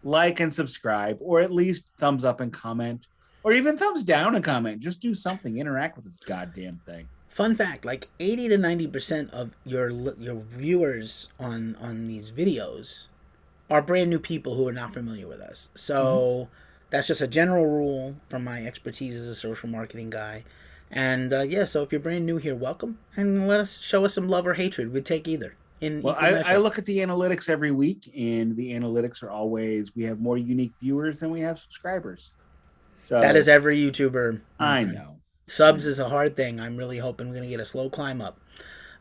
like and subscribe, or at least thumbs up and comment. Or even thumbs down and comment. Just do something. Interact with this goddamn thing. Fun fact, like 80 to 90% of your viewers on these videos are brand new people who are not familiar with us. So that's just a general rule from my expertise as a social marketing guy. And so if you're brand new here, welcome. And show us some love or hatred. We'd take either. I look at the analytics every week, and the analytics are always, we have more unique viewers than we have subscribers. So, that is every YouTuber. I know. Subs is a hard thing. I'm really hoping we're going to get a slow climb up.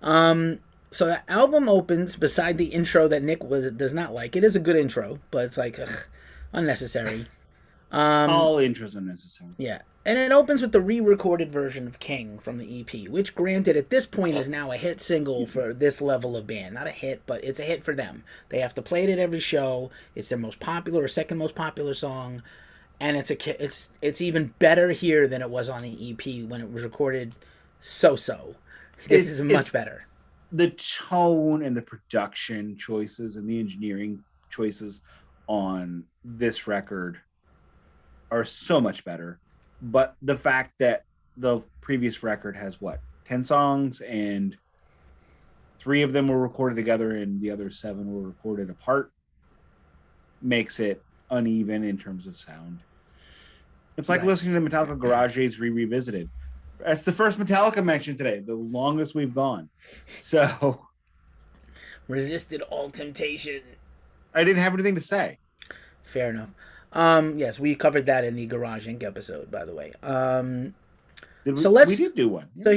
So the album opens beside the intro that Nick does not like. It is a good intro, but it's like unnecessary. All intros unnecessary. Yeah. And it opens with the re-recorded version of King from the EP, which granted at this point is now a hit single for this level of band. Not a hit, but it's a hit for them. They have to play it at every show. It's their most popular or second most popular song, and it's even better here than it was on the EP when it was recorded so-so. This is much better. The tone and the production choices and the engineering choices on this record are so much better. But the fact that the previous record has 10 songs, and 3 of them were recorded together and the other 7 were recorded apart, makes it uneven in terms of sound. It's like listening to Metallica Garage Days revisited. That's the first Metallica mention today, the longest we've gone. So resisted all temptation. I didn't have anything to say. Fair enough. Yes, we covered that in the Garage Inc. episode, by the way. We did do one. Yeah. So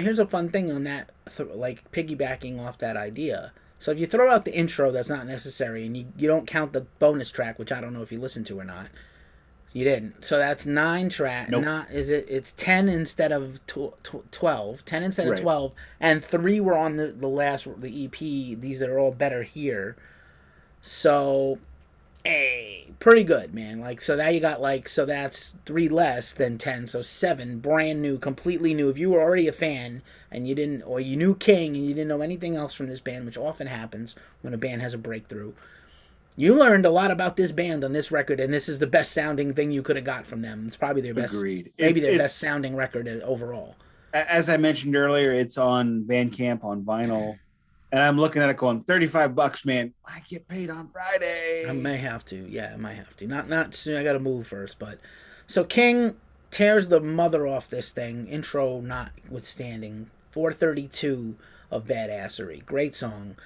here's a fun thing on that, like piggybacking off that idea. So if you throw out the intro, that's not necessary, and you don't count the bonus track, which I don't know if you listened to or not. You didn't. So that's 9 tracks. Nope. It's 10 instead of 12. 10 instead of 12, and 3 were on the EP. These are all better here. So. Hey, pretty good, man. Like, so now you got so that's 3 less than 10, so 7 brand new, completely new. If you were already a fan and you knew King and you didn't know anything else from this band, which often happens when a band has a breakthrough, you learned a lot about this band on this record, and this is the best sounding thing you could have got from them. It's probably their best, their best sounding record overall. As I mentioned earlier, it's on Bandcamp on vinyl. And I'm looking at it going, $35, man. I get paid on Friday. I may have to. Yeah, I might have to. Not soon. I got to move first. But so King tears the mother off this thing. Intro notwithstanding. 432 of badassery. Great song.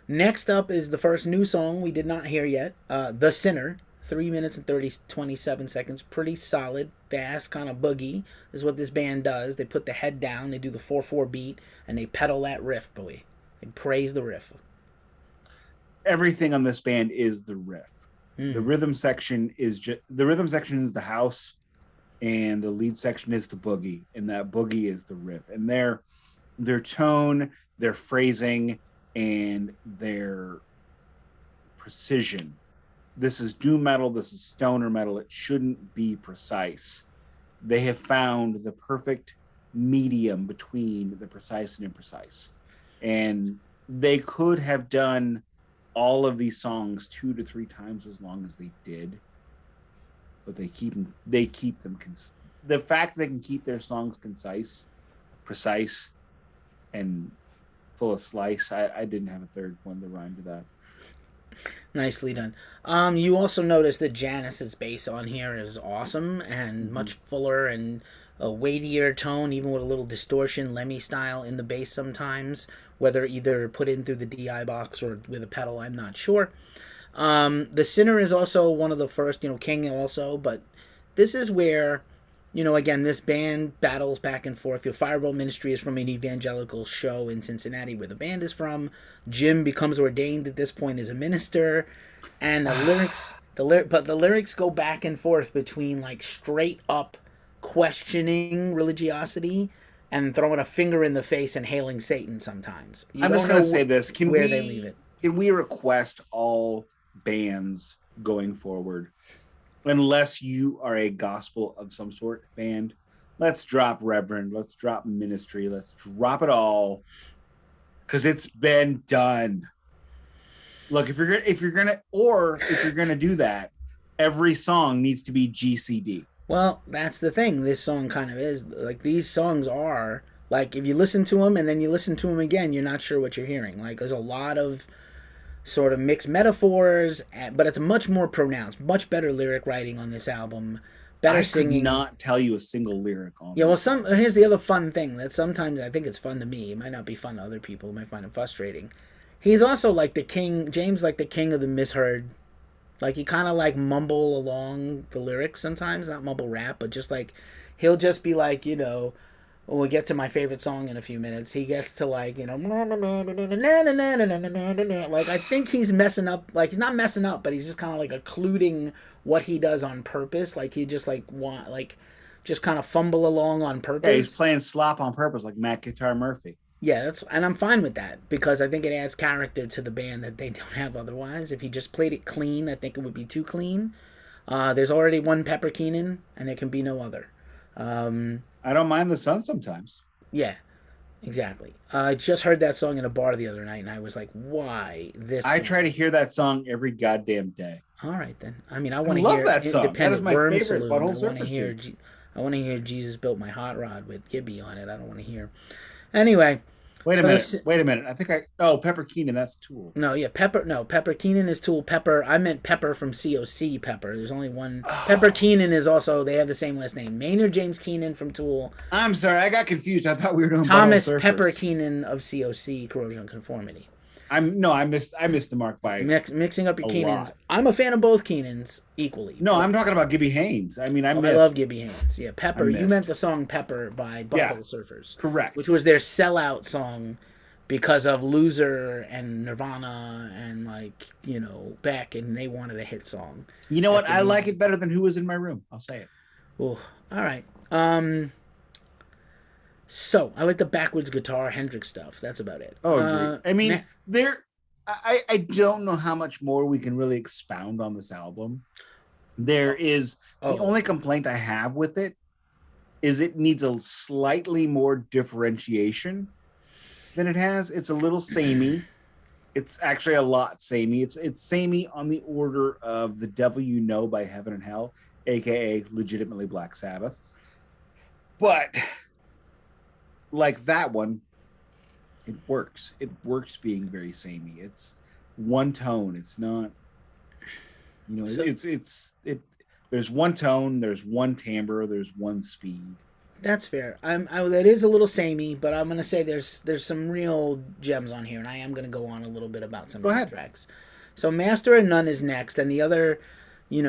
Next up is the first new song we did not hear yet. The Sinner. 3 minutes and 27 seconds. Pretty solid, fast, kind of boogie is what this band does. They put the head down. They do the 4/4 beat. And they pedal that riff, boy. And praise the riff. Everything on this band is the riff. The rhythm section is the house, and the lead section is the boogie, and that boogie is the riff. And their tone, their phrasing, and their precision. This is doom metal. This is stoner metal. It shouldn't be precise. They have found the perfect medium between the precise and imprecise. And they could have done all of these songs 2 to 3 times as long as they did, but they keep them. The fact that they can keep their songs concise, precise, and full of slice. I didn't have a third one that rhymed to that. Nicely done. You also notice that Janice's bass on here is awesome and much fuller and a weightier tone, even with a little distortion, Lemmy style in the bass sometimes, whether either put in through the DI box or with a pedal, I'm not sure. The Sinner is also one of the first, King also, but this is where, again, this band battles back and forth. Your Fireball Ministry is from an evangelical show in Cincinnati where the band is from. Jim becomes ordained at this point as a minister, and the lyrics go back and forth between like straight up questioning religiosity and throwing a finger in the face and hailing Satan sometimes. I'm just going to say this. They leave it. Can we request all bands going forward, unless you are a gospel of some sort band, let's drop Reverend, let's drop Ministry, let's drop it all, because it's been done. Look, if you're gonna do that, every song needs to be GCD. Well, that's the thing. This song kind of is like, these songs are like, if you listen to them and then you listen to them again, you're not sure what you're hearing. Like, there's a lot of sort of mixed metaphors, but it's much more pronounced, much better lyric writing on this album, better singing. I could not tell you a single lyric on. Yeah, well, here's the other fun thing that sometimes I think it's fun to me. It might not be fun to other people. It might find it frustrating. He's also like the king, James, like the king of the misheard. Like, he kind of like mumble along the lyrics sometimes, not mumble rap, but just like, he'll just be like, when we get to my favorite song in a few minutes, he gets to like, like I think he's messing up. Like he's not messing up, but he's just kind of like occluding what he does on purpose. Like he just just kind of fumble along on purpose. Yeah, he's playing slop on purpose, like Matt Guitar Murphy. Yeah, and I'm fine with that because I think it adds character to the band that they don't have otherwise. If he just played it clean, I think it would be too clean. There's already one Pepper Keenan, and there can be no other. I don't mind the sun sometimes. Yeah, exactly. I just heard that song in a bar the other night, and I was like, "Why this?" I try to hear that song every goddamn day. All right, then. I mean, I want to hear that song. That is my Worm favorite Saloon. Butthole Surfers tune. I want to hear Jesus Built My Hot Rod with Gibby on it. I don't want to hear. Anyway. Wait a minute. I think Pepper Keenan, that's Tool. No, yeah, Pepper Keenan is Tool. Pepper, I meant Pepper from COC Pepper. There's only one. Pepper Keenan is also, they have the same last name. Maynard James Keenan from Tool. I'm sorry, I got confused. I thought we were doing Thomas Pepper Keenan of COC, Corrosion of Conformity. I missed the mark by mixing up your Keenans. Lot. I'm a fan of both Keenans equally. No, I'm talking about Gibby Haynes. I mean, I love Gibby Haynes. Yeah, Pepper. You meant the song Pepper by Butthole Surfers. Correct. Which was their sellout song because of Loser and Nirvana and Beck, and they wanted a hit song. You know what? I like it better than Who Was in My Room. I'll say it. Oh, all right. So I like the backwards guitar Hendrix stuff. That's about it. Oh, I mean, I don't know how much more we can really expound on this album. There is the only complaint I have with it is it needs a slightly more differentiation than it has. It's a little samey. It's actually a lot samey. It's samey on the order of The Devil You Know by Heaven and Hell, aka legitimately Black Sabbath. But like that one, it works. It works being very samey. It's one tone. It's not, there's one tone, there's one timbre, there's one speed. That's fair. That is a little samey, but I'm gonna say there's some real gems on here, and I am gonna go on a little bit about some of these tracks. So Master of None is next, and the other,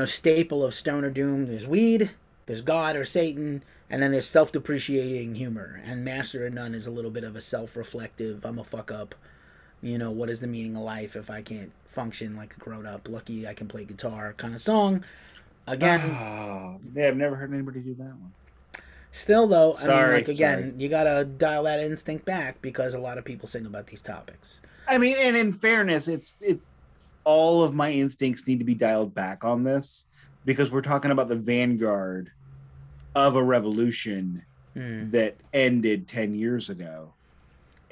staple of stoner doom. There's weed, there's God or Satan, and then there's self-depreciating humor. And Master of None is a little bit of a self-reflective, I'm a fuck up. What is the meaning of life if I can't function like a grown-up? Lucky I can play guitar kind of song. Again. Oh, yeah, I've never heard anybody do that one. Still, though, you gotta dial that instinct back because a lot of people sing about these topics. I mean, and in fairness, it's all of my instincts need to be dialed back on this because we're talking about the vanguard of a revolution that ended 10 years ago.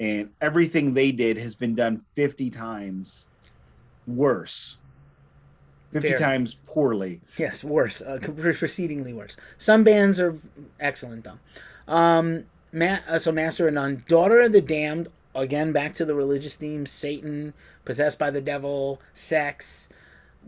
And everything they did has been done 50 times worse. 50 times poorly. Yes, worse. Proceedingly worse. Some bands are excellent, though. So Master of None. Daughter of the Damned. Again, back to the religious themes. Satan, possessed by the devil, sex,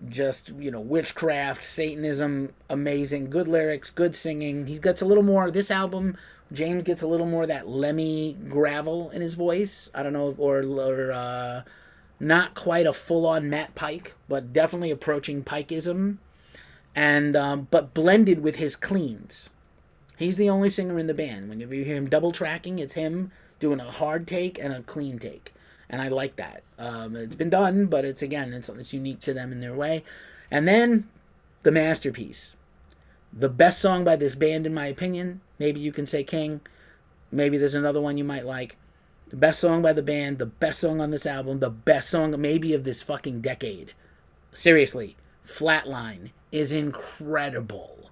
just, witchcraft, Satanism. Amazing. Good lyrics, good singing. He gets a little more, this album, James gets a little more of that Lemmy gravel in his voice. I don't know, or not quite a full-on Matt Pike, but definitely approaching Pikeism, and but blended with his cleans. He's the only singer in the band. Whenever you hear him double tracking, it's him doing a hard take and a clean take, and I like that. It's been done, but it's unique to them in their way. And then the masterpiece, the best song by this band, in my opinion. Maybe you can say King. Maybe there's another one you might like. The best song by the band, the best song on this album, the best song maybe of this fucking decade. Seriously, Flatline is incredible.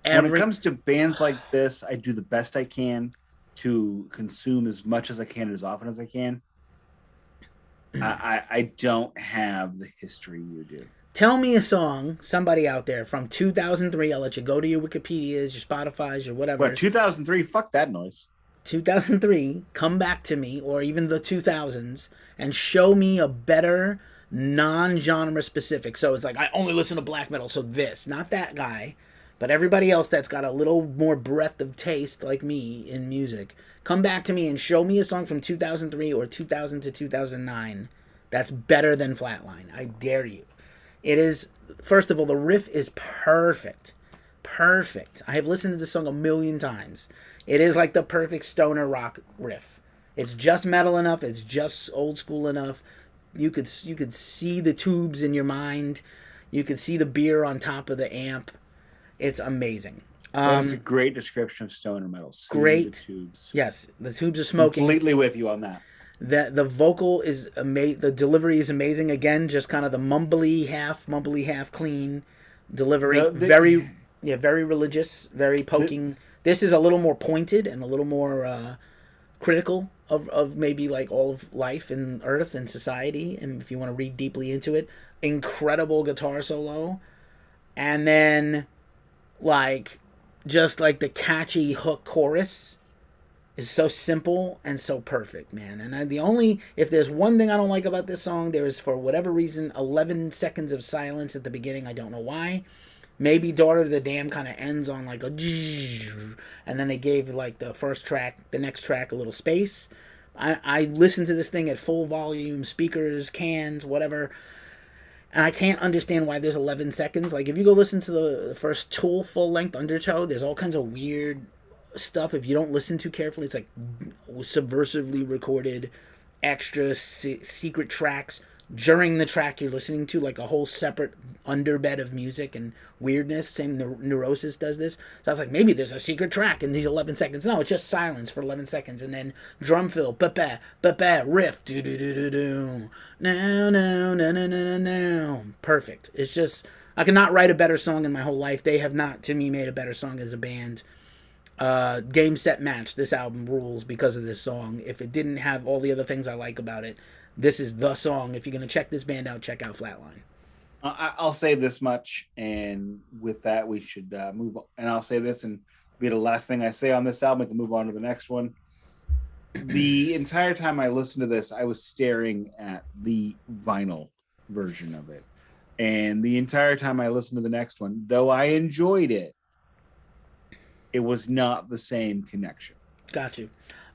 When it comes to bands like this, I do the best I can to consume as much as I can, as often as I can. I don't have the history you do. Tell me a song, somebody out there, from 2003. I'll let you go to your Wikipedias, your Spotify's, your whatever. What, 2003? Fuck that noise. 2003, come back to me, or even the 2000s, and show me a better non-genre specific. So it's like, I only listen to black metal, so this, not that guy, but everybody else that's got a little more breadth of taste like me in music. Come back to me and show me a song from 2003 or 2000 to 2009 that's better than Flatline. I dare you. It is, first of all, the riff is perfect. Perfect. I have listened to this song a million times. It is like the perfect stoner rock riff. It's just metal enough. It's just old school enough. You could see the tubes in your mind. You could see the beer on top of the amp. It's amazing. That is a great description of stoner metal. Seeing the Great. tubes. Yes, the tubes are smoking. Completely with you on that. The vocal is amazing. The delivery is amazing. Again, just kind of the mumbly, half clean delivery. Very religious, very poking. This is a little more pointed and a little more critical of maybe like all of life and earth and society. And if you want to read deeply into it, incredible guitar solo, and then like just like the catchy hook chorus is so simple and so perfect, man. And if there's one thing I don't like about this song, there is, for whatever reason, 11 seconds of silence at the beginning. I don't know why. Maybe Daughter of the Dam kind of ends on like a, and then they gave like the next track a little space. I listened to this thing at full volume, speakers, cans, whatever, and I can't understand why there's 11 seconds. Like, if you go listen to the first Tool full-length Undertow, there's all kinds of weird stuff. If you don't listen too carefully, it's like subversively recorded extra secret tracks during the track you're listening to, like a whole separate underbed of music and weirdness. Same Neurosis does this. So I was like, maybe there's a secret track in these 11 seconds. No, it's just silence for 11 seconds, and then drum fill, ba-ba, ba-ba, riff, do-do-do-do-do, no, no, no, no, no, no, no. Perfect. It's just, I could not write a better song in my whole life. They have not, to me, made a better song as a band. Game, Set, Match. This album rules because of this song. If it didn't have all the other things I like about it, this is the song. If you're going to check this band out, check out Flatline. I'll say this much, and with that, we should move on. And I'll say this, and be the last thing I say on this album. We can move on to the next one. The entire time I listened to this, I was staring at the vinyl version of it. And the entire time I listened to the next one, though I enjoyed it, it was not the same connection. Got you.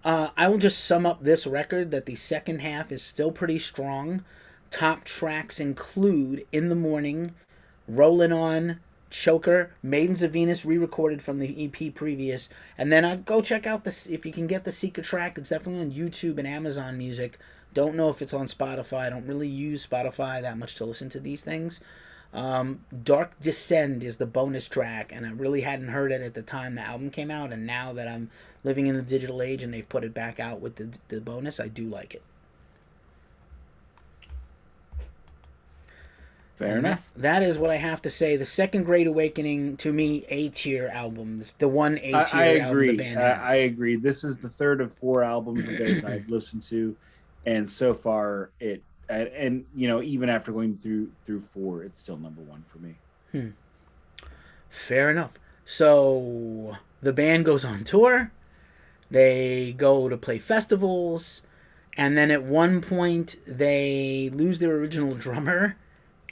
I will just sum up this record that the second half is still pretty strong. Top tracks include In the Morning, Rollin' On, Choker, Maidens of Venus re-recorded from the EP previous, and then go check out this if you can get the secret track. It's definitely on YouTube and Amazon Music. Don't know if it's on Spotify. I don't really use Spotify that much to listen to these things. Dark Descend is the bonus track, and I really hadn't heard it at the time the album came out, and now that I'm living in the digital age and they've put it back out with the bonus, I do like it. Fair enough. That is what I have to say. The second Great Awakening, to me, A-tier albums. The one A-tier album the band has. I agree. This is the third of four albums of theirs I've listened to, and so far and even after going through four, it's still number one for me. Fair enough. So the band goes on tour. They go to play festivals, and then at one point they lose their original drummer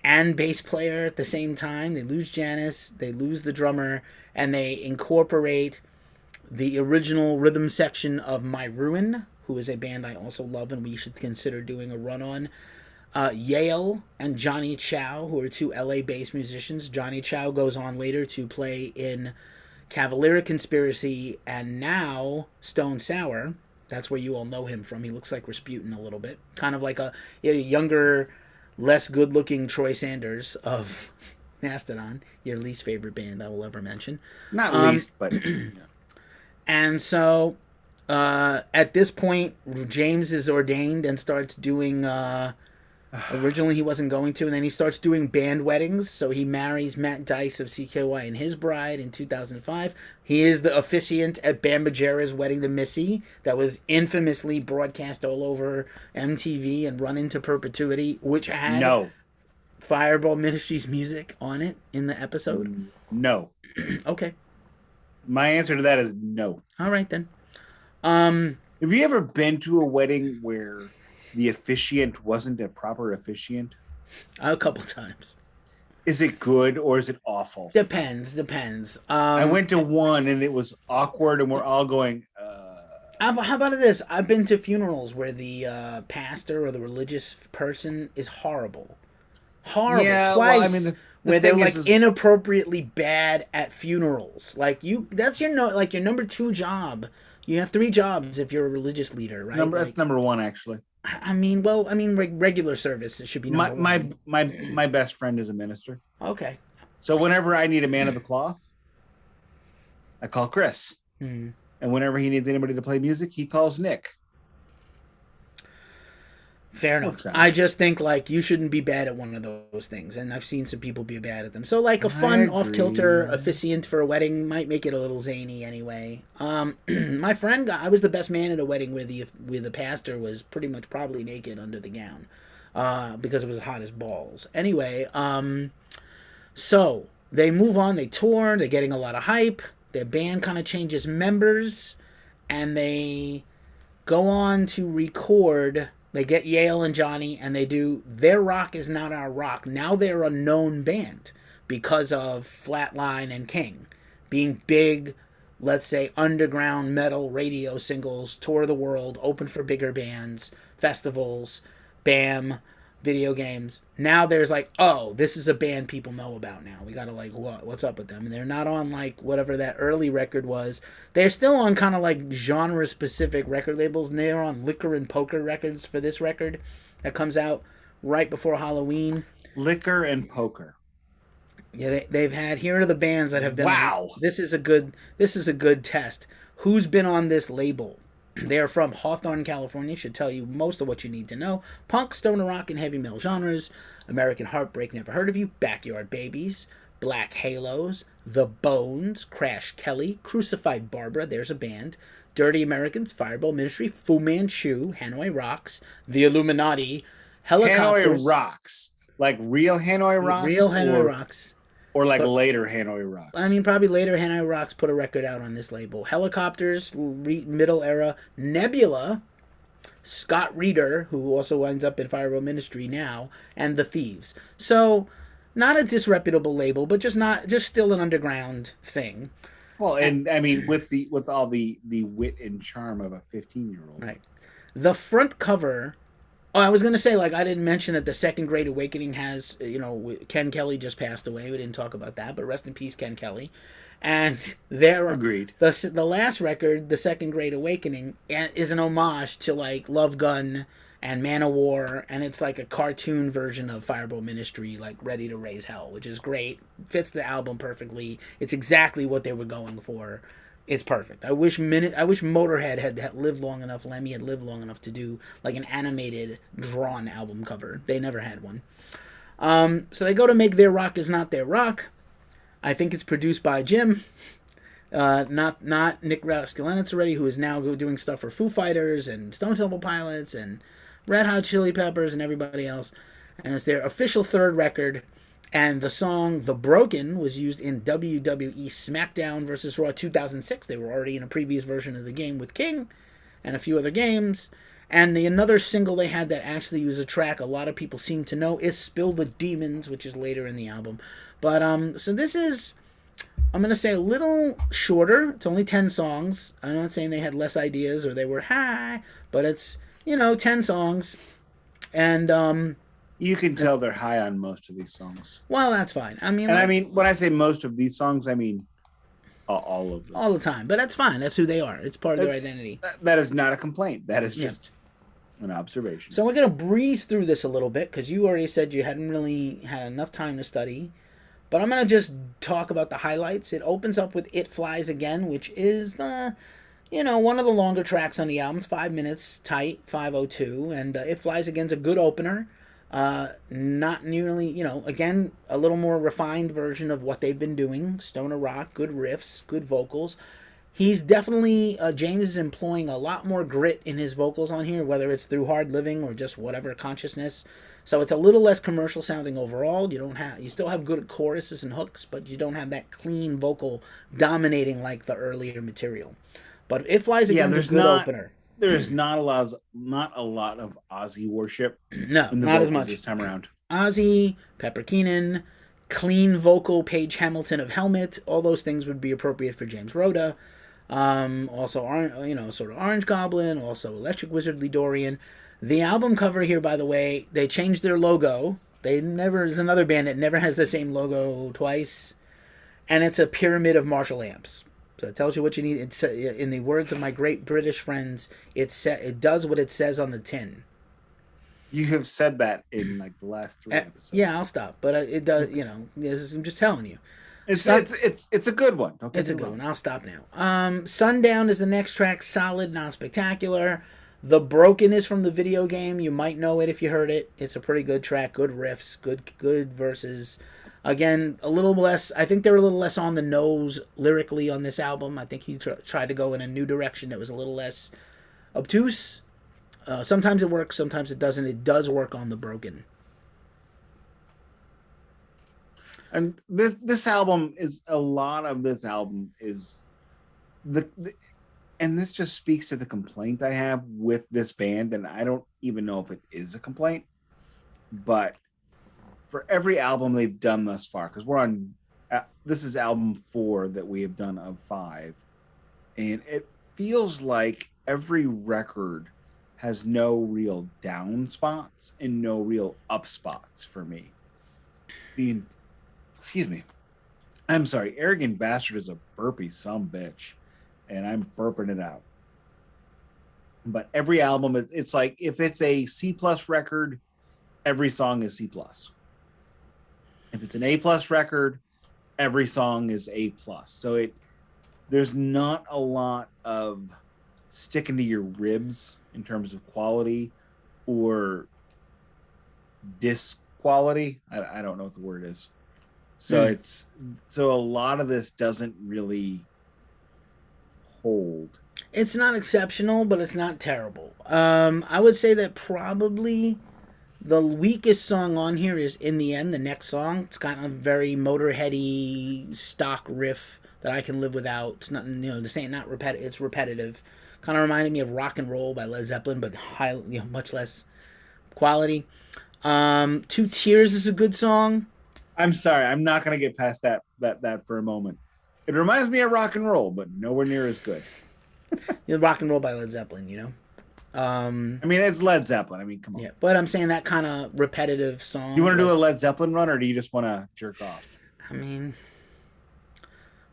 and bass player at the same time. They lose Janice, they lose the drummer, and they incorporate the original rhythm section of My Ruin, who is a band I also love and we should consider doing a run on. Yale and Johnny Chow, who are two LA-based musicians. Johnny Chow goes on later to play in Cavalier Conspiracy and now Stone Sour. That's where you all know him from. He looks like Rasputin a little bit. Kind of like a younger, less good-looking Troy Sanders of Mastodon, your least favorite band I will ever mention. Not least, but... And so, at this point, James is ordained and starts doing... originally he wasn't going to, and then he starts doing band weddings. So he marries Matt Dice of CKY and his bride in 2005. He is the officiant at Bam Margera's wedding to Missy that was infamously broadcast all over MTV and run into perpetuity, which had Fireball Ministries music on it in the episode. No. Okay. My answer to that is no. All right, then. Have you ever been to a wedding where the officiant wasn't a proper officiant? A couple times. Is it good or is it awful? Depends. I went to one and it was awkward and we're all going... How about this? I've been to funerals where the pastor or the religious person is horrible. Yeah, twice. Well, where they're thing like is inappropriately bad at funerals. Like that's your like your number 2 job. You have 3 jobs if you're a religious leader, right? that's Like, number one actually. regular service should be My number my 1. my best friend is a minister. Okay. So whenever I need a man of the cloth, I call Chris. Hmm. And whenever he needs anybody to play music, he calls Nick. Fair enough. Works out. I just think like you shouldn't be bad at one of those things, and I've seen some people be bad at them. So like a fun off-kilter officiant for a wedding might make it a little zany anyway. My friend I was the best man at a wedding where the pastor was pretty much probably naked under the gown, because it was hot as balls. Anyway, so they move on, they tour, they're getting a lot of hype. Their band kind of changes members, and they go on to record. They get Yale and Johnny, and they do Their Rock Is Not Our Rock. Now they're a known band because of Flatline and King being big, let's say, underground metal radio singles, tour the world, open for bigger bands, festivals, BAM, video games. Now there's like, oh, this is a band people know about now. We gotta like, what's up with them? And they're not on like whatever that early record was. They're still on kind of like genre specific record labels, and they're on Liquor and Poker Records for this record that comes out right before Halloween. Liquor and Poker. Yeah, they've had, here are the bands that have been. Wow. This is a good test. Who's been on this label? They are from Hawthorne, California. Should tell you most of what you need to know. Punk, stoner rock, and heavy metal genres. American Heartbreak, Never Heard of You. Backyard Babies. Black Halos. The Bones. Crash Kelly. Crucified Barbara. There's a band. Dirty Americans. Fireball Ministry. Fu Manchu. Hanoi Rocks. The Illuminati. Helicopters. Hanoi Rocks. Like real Hanoi Rocks? Real Hanoi Rocks. Or like later Hanoi Rocks. I mean, probably later Hanoi Rocks put a record out on this label. Helicopters, middle era. Nebula, Scott Reeder, who also ends up in Fireball Ministry now, and The Thieves. So, not a disreputable label, but just still an underground thing. Well, and I mean, with all the wit and charm of a 15-year-old. Right. The front cover. Oh, I was going to say, like, I didn't mention that the Second Great Awakening has, Ken Kelly just passed away. We didn't talk about that, but rest in peace, Ken Kelly. And Agreed. The last record, The Second Great Awakening, is an homage to, like, Love Gun and Man of War, and it's like a cartoon version of Fireball Ministry, like, Ready to Raise Hell, which is great. Fits the album perfectly. It's exactly what they were going for. It's perfect. I wish Motorhead had lived long enough, Lemmy had lived long enough to do like an animated drawn album cover. They never had one. So they go to make Their Rock Is Not Their Rock. I think it's produced by Jim, not Nick Raskulinecz, who is now doing stuff for Foo Fighters and Stone Temple Pilots and Red Hot Chili Peppers and everybody else. And it's their official third record. And the song The Broken was used in WWE SmackDown vs. Raw 2006. They were already in a previous version of the game with King and a few other games. And another single they had that actually was a track a lot of people seem to know is Spill the Demons, which is later in the album. But so this is, I'm going to say, a little shorter. It's only 10 songs. I'm not saying they had less ideas or they were high, but it's, 10 songs. And you can tell they're high on most of these songs. Well, that's fine. I mean, when I say most of these songs, I mean all of them. All the time. But that's fine. That's who they are. It's part of their identity. That is not a complaint. That is just an observation. So we're going to breeze through this a little bit because you already said you hadn't really had enough time to study. But I'm going to just talk about the highlights. It opens up with It Flies Again, which is the, one of the longer tracks on the album. It's 5 minutes tight, 5:02. And It Flies Again's a good opener. Not nearly, again, a little more refined version of what they've been doing. Stoner rock, good riffs, good vocals. He's definitely, James is employing a lot more grit in his vocals on here, whether it's through hard living or just whatever consciousness. So it's a little less commercial sounding overall. You still have good choruses and hooks, but you don't have that clean vocal dominating like the earlier material. But It Flies Again's a good opener. There is not a lot of Ozzy worship. No, not as much this time around. Ozzy, Pepper Keenan, clean vocal Paige Hamilton of Helmet. All those things would be appropriate for James Rhoda. Also, sort of Orange Goblin. Also, Electric Wizard Lee Dorian. The album cover here, by the way, they changed their logo. There's another band that never has the same logo twice, and it's a pyramid of Marshall amps. So it tells you what you need. It's in the words of my great British friends, it does what it says on the tin. You have said that in like the last 3 episodes. Yeah, I'll stop. But it does. I'm just telling you. It's a good one. Okay, it's a good one. I'll stop now. Sundown is the next track. Solid, non-spectacular. The Broken is from the video game. You might know it if you heard it. It's a pretty good track. Good riffs. Good verses. Again, a little less. I think they're a little less on the nose lyrically on this album. I think he tried to go in a new direction that was a little less obtuse. Sometimes it works. Sometimes it doesn't. It does work on The Broken. And this album is a lot of this album is and this just speaks to the complaint I have with this band, and I don't even know if it is a complaint, but for every album they've done thus far, because we're on this is album 4 that we have done of 5, and it feels like every record has no real down spots and no real up spots for me. Excuse me. I'm sorry. Arrogant Bastard is a burpy sumbitch, and I'm burping it out. But every album, it's like if it's a C plus record, every song is C plus. If it's an A plus record, every song is A plus. So there's not a lot of sticking to your ribs in terms of quality or disc quality. I don't know what the word is. So so a lot of this doesn't really hold. It's not exceptional, but it's not terrible. I would say that probably the weakest song on here is In the End, the next song. It's got a very Motorheady stock riff that I can live without. It's not, this ain't not repetitive. It's repetitive. Kind of reminded me of Rock and Roll by Led Zeppelin, but much less quality. Two Tears is a good song. I'm sorry, I'm not going to get past that for a moment. It reminds me of Rock and Roll, but nowhere near as good. Rock and Roll by Led Zeppelin, I mean, it's Led Zeppelin. I mean, come on. Yeah, but I'm saying that kind of repetitive song. You want to do a Led Zeppelin run, or do you just want to jerk off? I mean,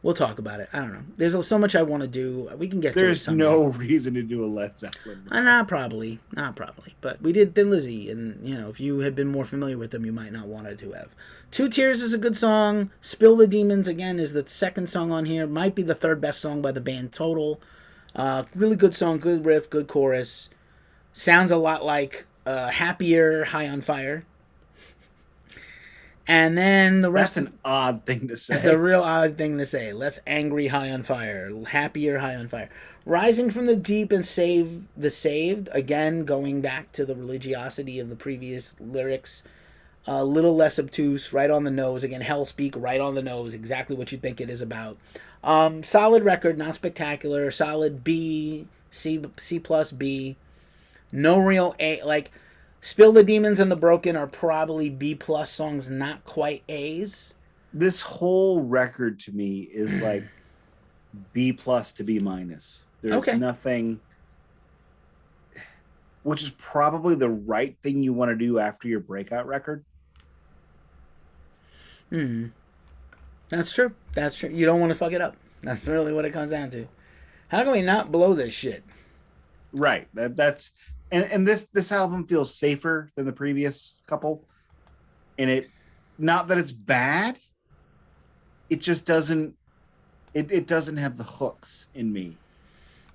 we'll talk about it. I don't know. There's so much I want to do. We can get to it. There's no reason to do a Led Zeppelin run. Not probably. But we did Thin Lizzy, and, if you had been more familiar with them, you might not want to have. Two Tears is a good song. Spill the Demons, again, is the second song on here. Might be the third best song by the band total. Really good song, good riff, good chorus. Sounds a lot like Happier, High on Fire. And then the rest... That's an odd thing to say. That's a real odd thing to say. Less angry, High on Fire. Happier, High on Fire. Rising from the Deep and Save the Saved. Again, going back to the religiosity of the previous lyrics. A little less obtuse, right on the nose. Again, Hellspeak, right on the nose. Exactly what you think it is about. Solid record, not spectacular. Solid B, C plus B. No real A. Like, Spill the Demons and The Broken are probably B plus songs, not quite A's. This whole record to me is like B plus to B minus. There's nothing, which is probably the right thing you want to do after your breakout record. That's true. You don't want to fuck it up. That's really what it comes down to. How can we not blow this shit? Right. That's and this album feels safer than the previous couple. And it, not that it's bad, it just doesn't it doesn't have the hooks in me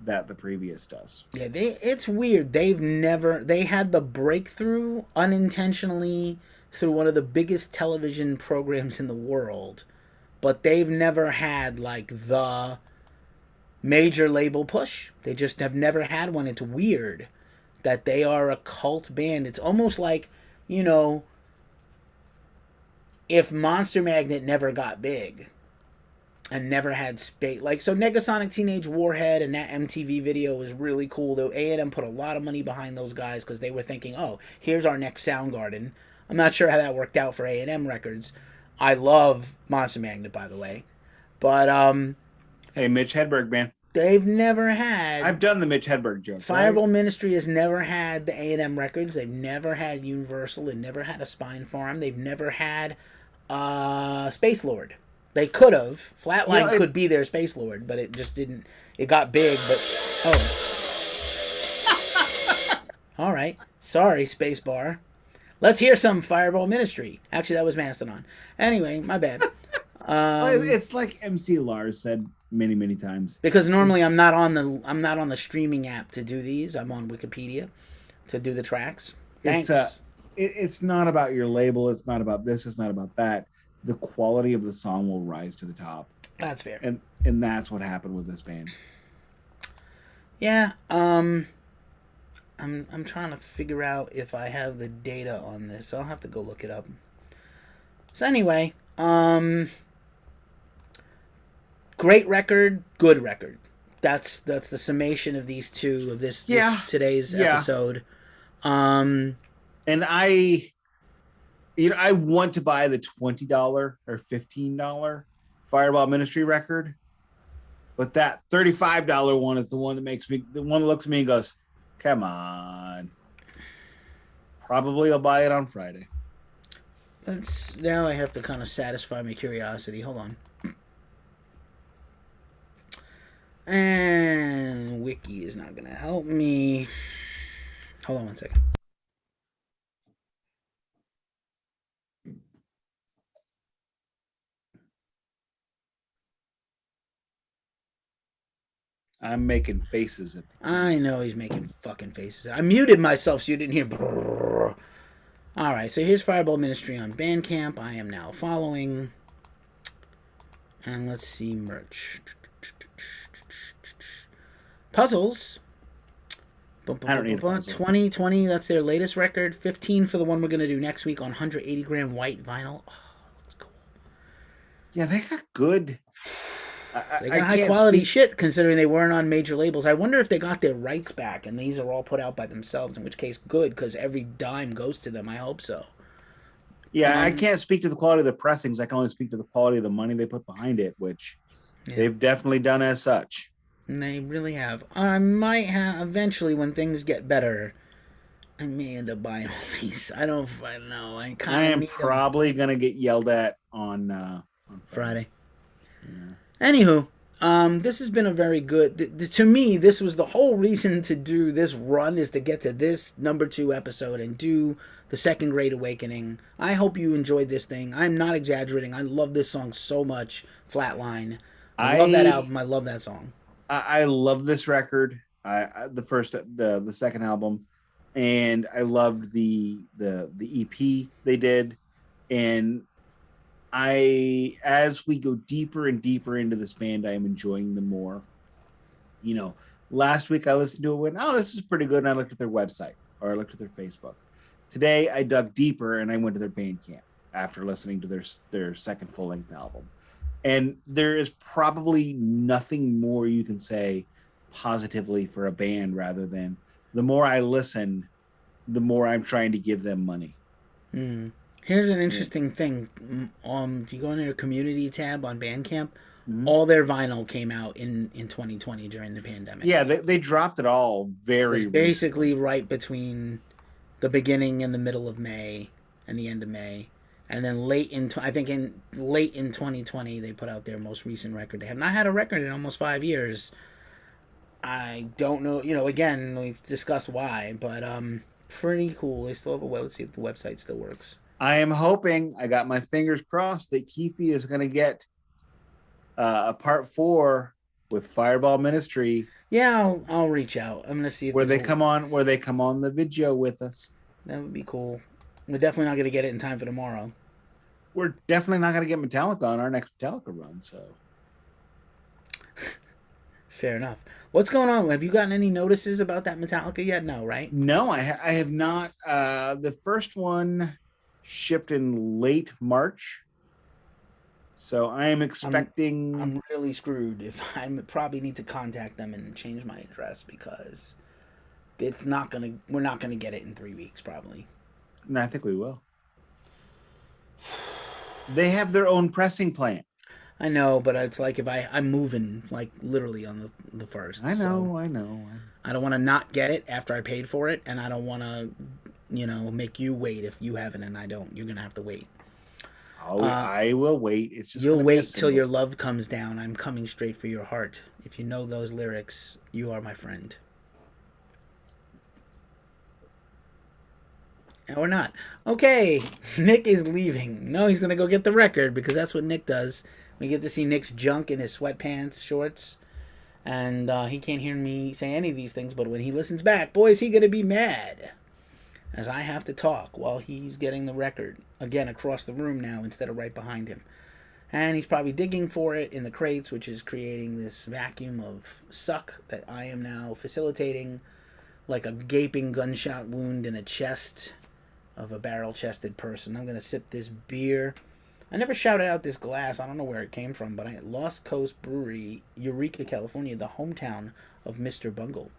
that the previous does. Yeah, it's weird. They had the breakthrough unintentionally through one of the biggest television programs in the world, but they've never had like the major label push. They just have never had one. It's weird that they are a cult band. It's almost like, if Monster Magnet never got big and never had space, like, so Negasonic Teenage Warhead and that MTV video was really cool, though. A&M put a lot of money behind those guys because they were thinking, oh, here's our next Soundgarden. I'm not sure how that worked out for A&M Records. I love Monster Magnet, by the way, but hey, Mitch Hedberg, man, They've never had. I've done the Mitch Hedberg joke. Fireball right? Ministry has never had the A&M records. They've never had Universal. They've never had a Spine Farm. They've never had Space Lord. They could have. Flatline could be their Space Lord, but it just didn't. It got big, but all right. Sorry, Space Bar. Let's hear some Fireball Ministry. Actually, that was Mastodon. Anyway, my bad. It's like MC Lars said many times. Because normally I'm not on the streaming app to do these. I'm on Wikipedia to do the tracks. Thanks. It's not about your label. It's not about this. It's not about that. The quality of the song will rise to the top. That's fair. And that's what happened with this band. Yeah. I'm trying to figure out if I have the data on this. I'll have to go look it up. So anyway, great record, good record. That's the summation of these two of this today's episode. And I want to buy the $20 or $15 Fireball Ministry record, but that $35 one is the one that makes me, the one that looks at me and goes, "Come on." Probably I'll buy it on Friday. Now I have to kind of satisfy my curiosity. Hold on. And Wiki is not going to help me. Hold on one second. I'm making faces at I know he's making fucking faces. I muted myself so you didn't hear. Brrr. All right, so here's Fireball Ministry on Bandcamp. I am now following. And let's see merch. Puzzles. I don't need a puzzle. 2020, that's their latest record. 15 for the one we're going to do next week on 180 gram white vinyl. Oh, that's cool. Yeah, they got good. They got high quality shit considering they weren't on major labels. I wonder if they got their rights back and these are all put out by themselves, in which case good, because every dime goes to them. I hope so. Yeah, I can't speak to the quality of the pressings. I can only speak to the quality of the money they put behind it, which they've definitely done as such. And they really have. I might have eventually, when things get better, I may end up buying all these. I don't know. I am probably gonna get yelled at on Friday. Yeah. Anywho, this has been a very good. To me, this was the whole reason to do this run, is to get to this number 2 episode and do the Second Great Awakening. I hope you enjoyed this thing. I'm not exaggerating. I love this song so much. Flatline. I love that album. I love that song. I love this record. The second album, and I loved the EP they did, and as we go deeper and deeper into this band, I am enjoying them more. You know, last week I listened to it and went, "Oh, this is pretty good," and I looked at their website or I looked at their Facebook. Today I dug deeper and I went to their Bandcamp after listening to their second full-length album. And there is probably nothing more you can say positively for a band rather than the more I listen, the more I'm trying to give them money. Here's an interesting thing. If you go into your community tab on Bandcamp, all their vinyl came out in 2020 during the pandemic. Yeah, they dropped it all very recently. Basically right between the beginning and the middle of May and the end of May. And then late in 2020, they put out their most recent record. They have not had a record in almost 5 years. I don't know. Again, we've discussed why, but pretty cool. They still have let's see if the website still works. I am hoping, I got my fingers crossed, that Keefy is going to get a part 4 with Fireball Ministry. Yeah, I'll reach out. I'm going to see if where they come on the video with us. That would be cool. We're definitely not going to get it in time for tomorrow. We're definitely not going to get Metallica on our next Metallica run, so. Fair enough. What's going on? Have you gotten any notices about that Metallica yet? No, right? No, I have not. The first one shipped in late March. So I am expecting... I'm really screwed. If I probably need to contact them and change my address because we're not going to get it in 3 weeks probably. No, I think we will. They have their own pressing plant. I know, but it's like if I'm moving like literally on the first. I So know, I know. I don't want to not get it after I paid for it, and I don't want to, make you wait if you have it and I don't. You're gonna have to wait. I will wait. It's just You'll going to be a wait till single. your love comes down. I'm coming straight for your heart. If you know those lyrics, you are my friend. Or not. Okay, Nick is leaving. No, he's gonna go get the record because that's what Nick does. We get to see Nick's junk in his sweatpants, shorts, and he can't hear me say any of these things. But when he listens back, boy, is he gonna be mad. As I have to talk while he's getting the record again across the room now instead of right behind him. And he's probably digging for it in the crates, which is creating this vacuum of suck that I am now facilitating like a gaping gunshot wound in a chest of a barrel-chested person. I'm going to sip this beer. I never shouted out this glass. I don't know where it came from, but Lost Coast Brewery, Eureka, California, the hometown of Mr. Bungle.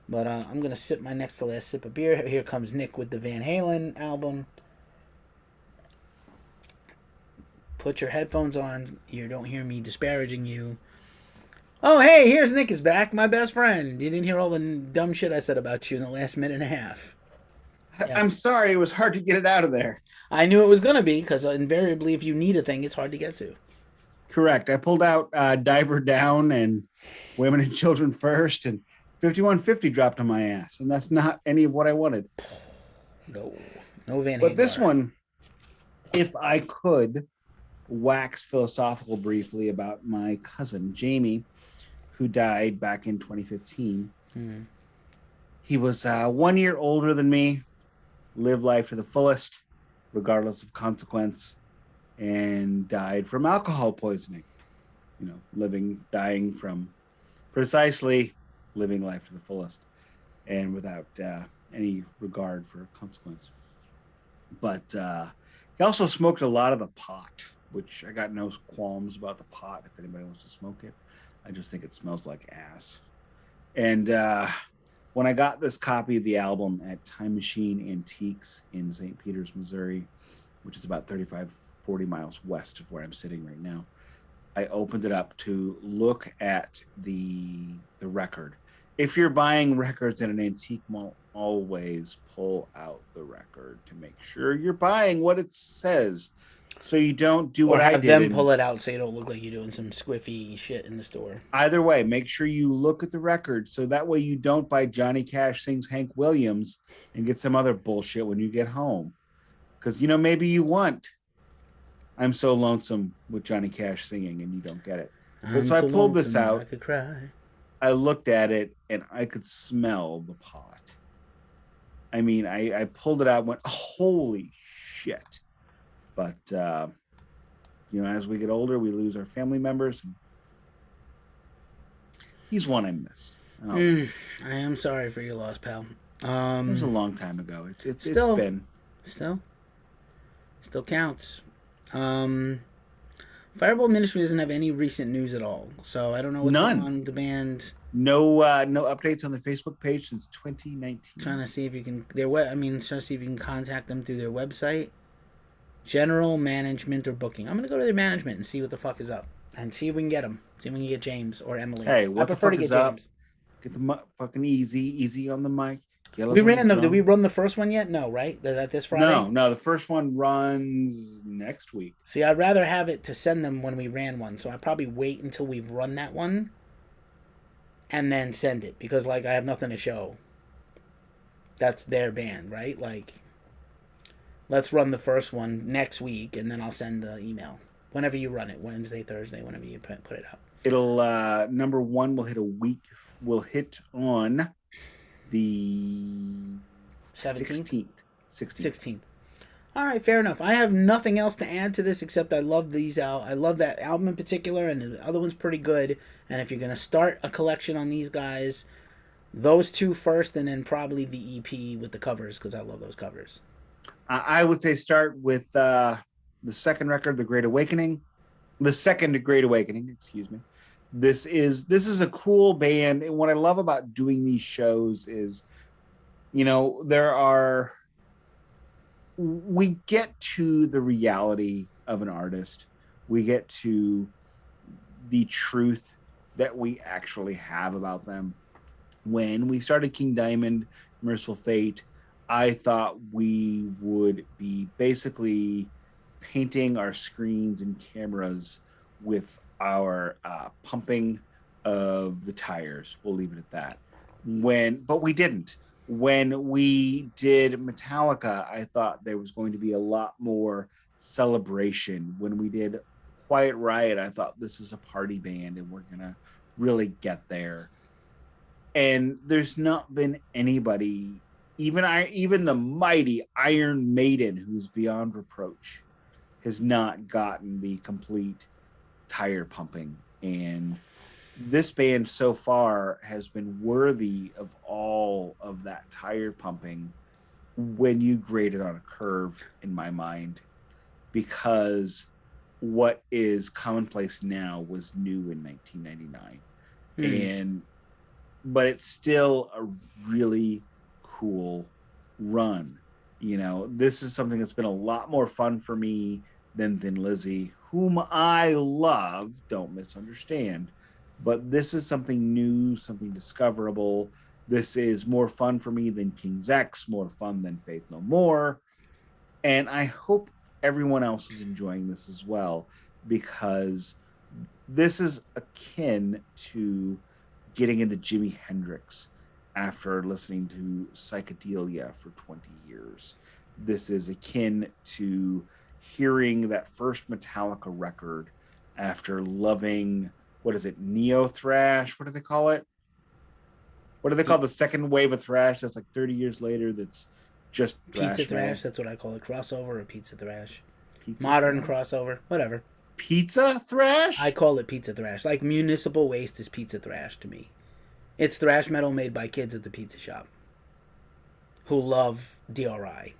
But I'm going to sip my next to last sip of beer. Here comes Nick with the Van Halen album. Put your headphones on. You don't hear me disparaging you. Oh, hey, here's Nick is back, my best friend. You didn't hear all the dumb shit I said about you in the last minute and a half. I'm Yes. sorry. It was hard to get it out of there. I knew it was going to be because invariably if you need a thing, it's hard to get to. Correct. I pulled out Diver Down and Women and Children First, and 5150 dropped on my ass. And that's not any of what I wanted. No. No Van But this Hagar. one, if I could wax philosophical briefly about my cousin, Jamie, who died back in 2015. He was 1 year older than me, lived life to the fullest, regardless of consequence, and died from alcohol poisoning. Dying from precisely living life to the fullest and without any regard for consequence. But he also smoked a lot of the pot, which I got no qualms about the pot if anybody wants to smoke it. I just think it smells like ass. And when I got this copy of the album at Time Machine Antiques in St. Peters, Missouri, which is about 40 miles west of where I'm sitting right now, I opened it up to look at the record. If you're buying records in an antique mall, always pull out the record to make sure you're buying what it says, so you don't do Or what I have did. them pull it out so you don't look like you're doing some squiffy shit in the store. Either way, make sure you look at the record so that way you don't buy Johnny Cash Sings Hank Williams and get some other bullshit when you get home. Because, maybe you want I'm So Lonesome with Johnny Cash singing and you don't get it. But so I pulled this out. I could cry. I looked at it and I could smell the pot. I mean, I pulled it out and went, holy shit. But, as we get older, we lose our family members. And he's one I miss. I am sorry for your loss, pal. It was a long time ago. It's still been. Still counts. Fireball Ministry doesn't have any recent news at all, so I don't know what's going on with the band. No updates on the Facebook page since 2019. Trying to see if you can trying to see if you can contact them through their website, general management or booking. I'm gonna go to their management and see what the fuck is up, and see if we can get them. See if we can get James or Emily. Hey, what the fuck is up? Get the fucking easy on the mic. We ran them. Did we run the first one yet? No, right? That this Friday? No. The first one runs next week. See, I'd rather have it to send them when we ran one, so I probably wait until we've run that one, and then send it because I have nothing to show. That's their band, right? Let's run the first one next week, and then I'll send the email whenever you run it, Wednesday, Thursday, whenever you put it out. It'll number one will hit a week. Will hit on the 17th? 16th. All right, fair enough. I have nothing else to add to this except I love these out. I love that album in particular, and the other one's pretty good. And if you're gonna start a collection on these guys, those two first, and then probably the EP with the covers because I love those covers. I would say start with the second record, The Great Awakening. The second Great Awakening, excuse me. This is a cool band, and what I love about doing these shows is, we get to the reality of an artist. We get to the truth that we actually have about them. When we started King Diamond, Merciful Fate, I thought we would be basically painting our screens and cameras with our pumping of the tires. We'll leave it at that. But we didn't. When we did Metallica, I thought there was going to be a lot more celebration. When we did Quiet Riot, I thought this is a party band and we're gonna really get there. And there's not been anybody, even the mighty Iron Maiden, who's beyond reproach, has not gotten the complete tire pumping. And this band so far has been worthy of all of that tire pumping when you grade it on a curve, in my mind, because what is commonplace now was new in 1999. But it's still a really cool run. This is something that's been a lot more fun for me than Thin Lizzy, whom I love, don't misunderstand. But this is something new, something discoverable. This is more fun for me than King's X, more fun than Faith No More. And I hope everyone else is enjoying this as well, because this is akin to getting into Jimi Hendrix after listening to psychedelia for 20 years. This is akin to hearing that first Metallica record after loving, what is it, neo thrash? What do they call it? What do they call the second wave of thrash that's like 30 years later that's just pizza thrash? That's what I call it. Crossover or pizza thrash? Modern crossover, whatever. Pizza thrash? I call it pizza thrash. Like Municipal Waste is pizza thrash to me. It's thrash metal made by kids at the pizza shop who love DRI,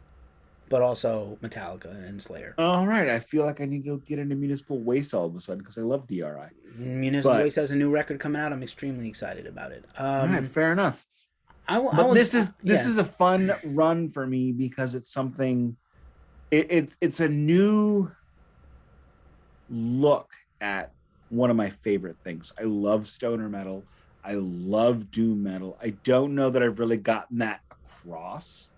but also Metallica and Slayer. All right. I feel like I need to get into Municipal Waste all of a sudden because I love DRI. Municipal Waste has a new record coming out. I'm extremely excited about it. All right, fair enough. This is a fun run for me because it's something. It's a new look at one of my favorite things. I love stoner metal. I love doom metal. I don't know that I've really gotten that across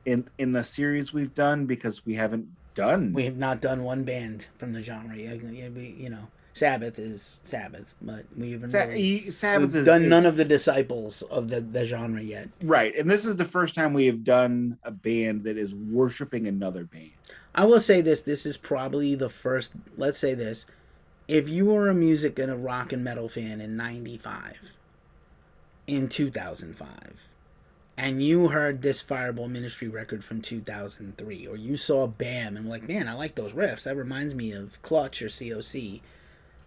in the series we've done because we have not done one band from the genre. Sabbath is Sabbath, but we haven't done none of the disciples of the genre yet. Right, and this is the first time we have done a band that is worshiping another band. I will say this is probably the first, let's say this, if you were a music and a rock and metal fan in 95, in 2005, and you heard this Fireball Ministry record from 2003, or you saw BAM and were like, man, I like those riffs, that reminds me of Clutch or COC,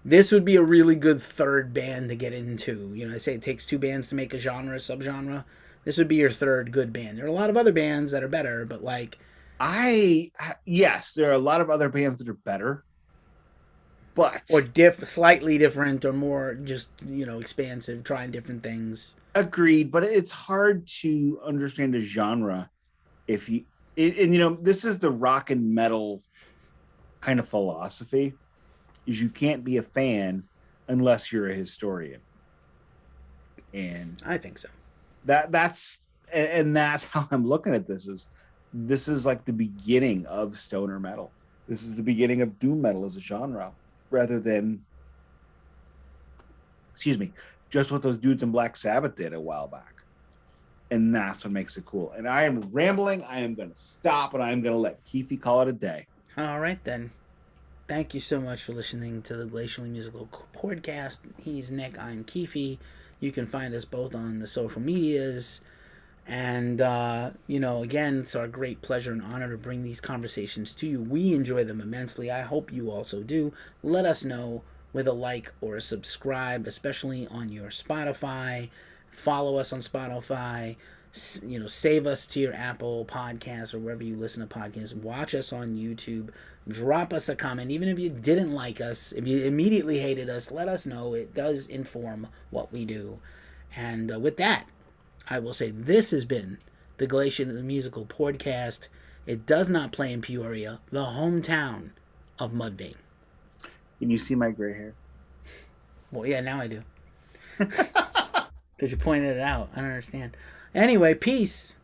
this would be a really good third band to get into. I say it takes two bands to make a genre, a subgenre. This would be your third good band. There are a lot of other bands that are better, but yes, there are a lot of other bands that are better, but or slightly different, or more just expansive, trying different things. Agreed, but it's hard to understand a genre if you this is the rock and metal kind of philosophy. Is you can't be a fan unless you're a historian. And I think so. That's how I'm looking at this. This is like the beginning of stoner metal. This is the beginning of doom metal as a genre, rather than, just what those dudes in Black Sabbath did a while back. And that's what makes it cool. And I am rambling. I am going to stop, and I am going to let Keefy call it a day. All right, then. Thank you so much for listening to the Glacially Musical Pouredcast. He's Nik, I'm Keefy. You can find us both on the social medias. And, again, it's our great pleasure and honor to bring these conversations to you. We enjoy them immensely. I hope you also do. Let us know with a like or a subscribe, especially on your Spotify. Follow us on Spotify. Save us to your Apple Podcasts or wherever you listen to podcasts. Watch us on YouTube. Drop us a comment. Even if you didn't like us, if you immediately hated us, let us know. It does inform what we do. And with that, I will say this has been the Glacially Musical Pouredcast. It does not play in Peoria, the hometown of Mudvayne. Can you see my gray hair? Well, yeah, now I do. Because you pointed it out. I don't understand. Anyway, peace.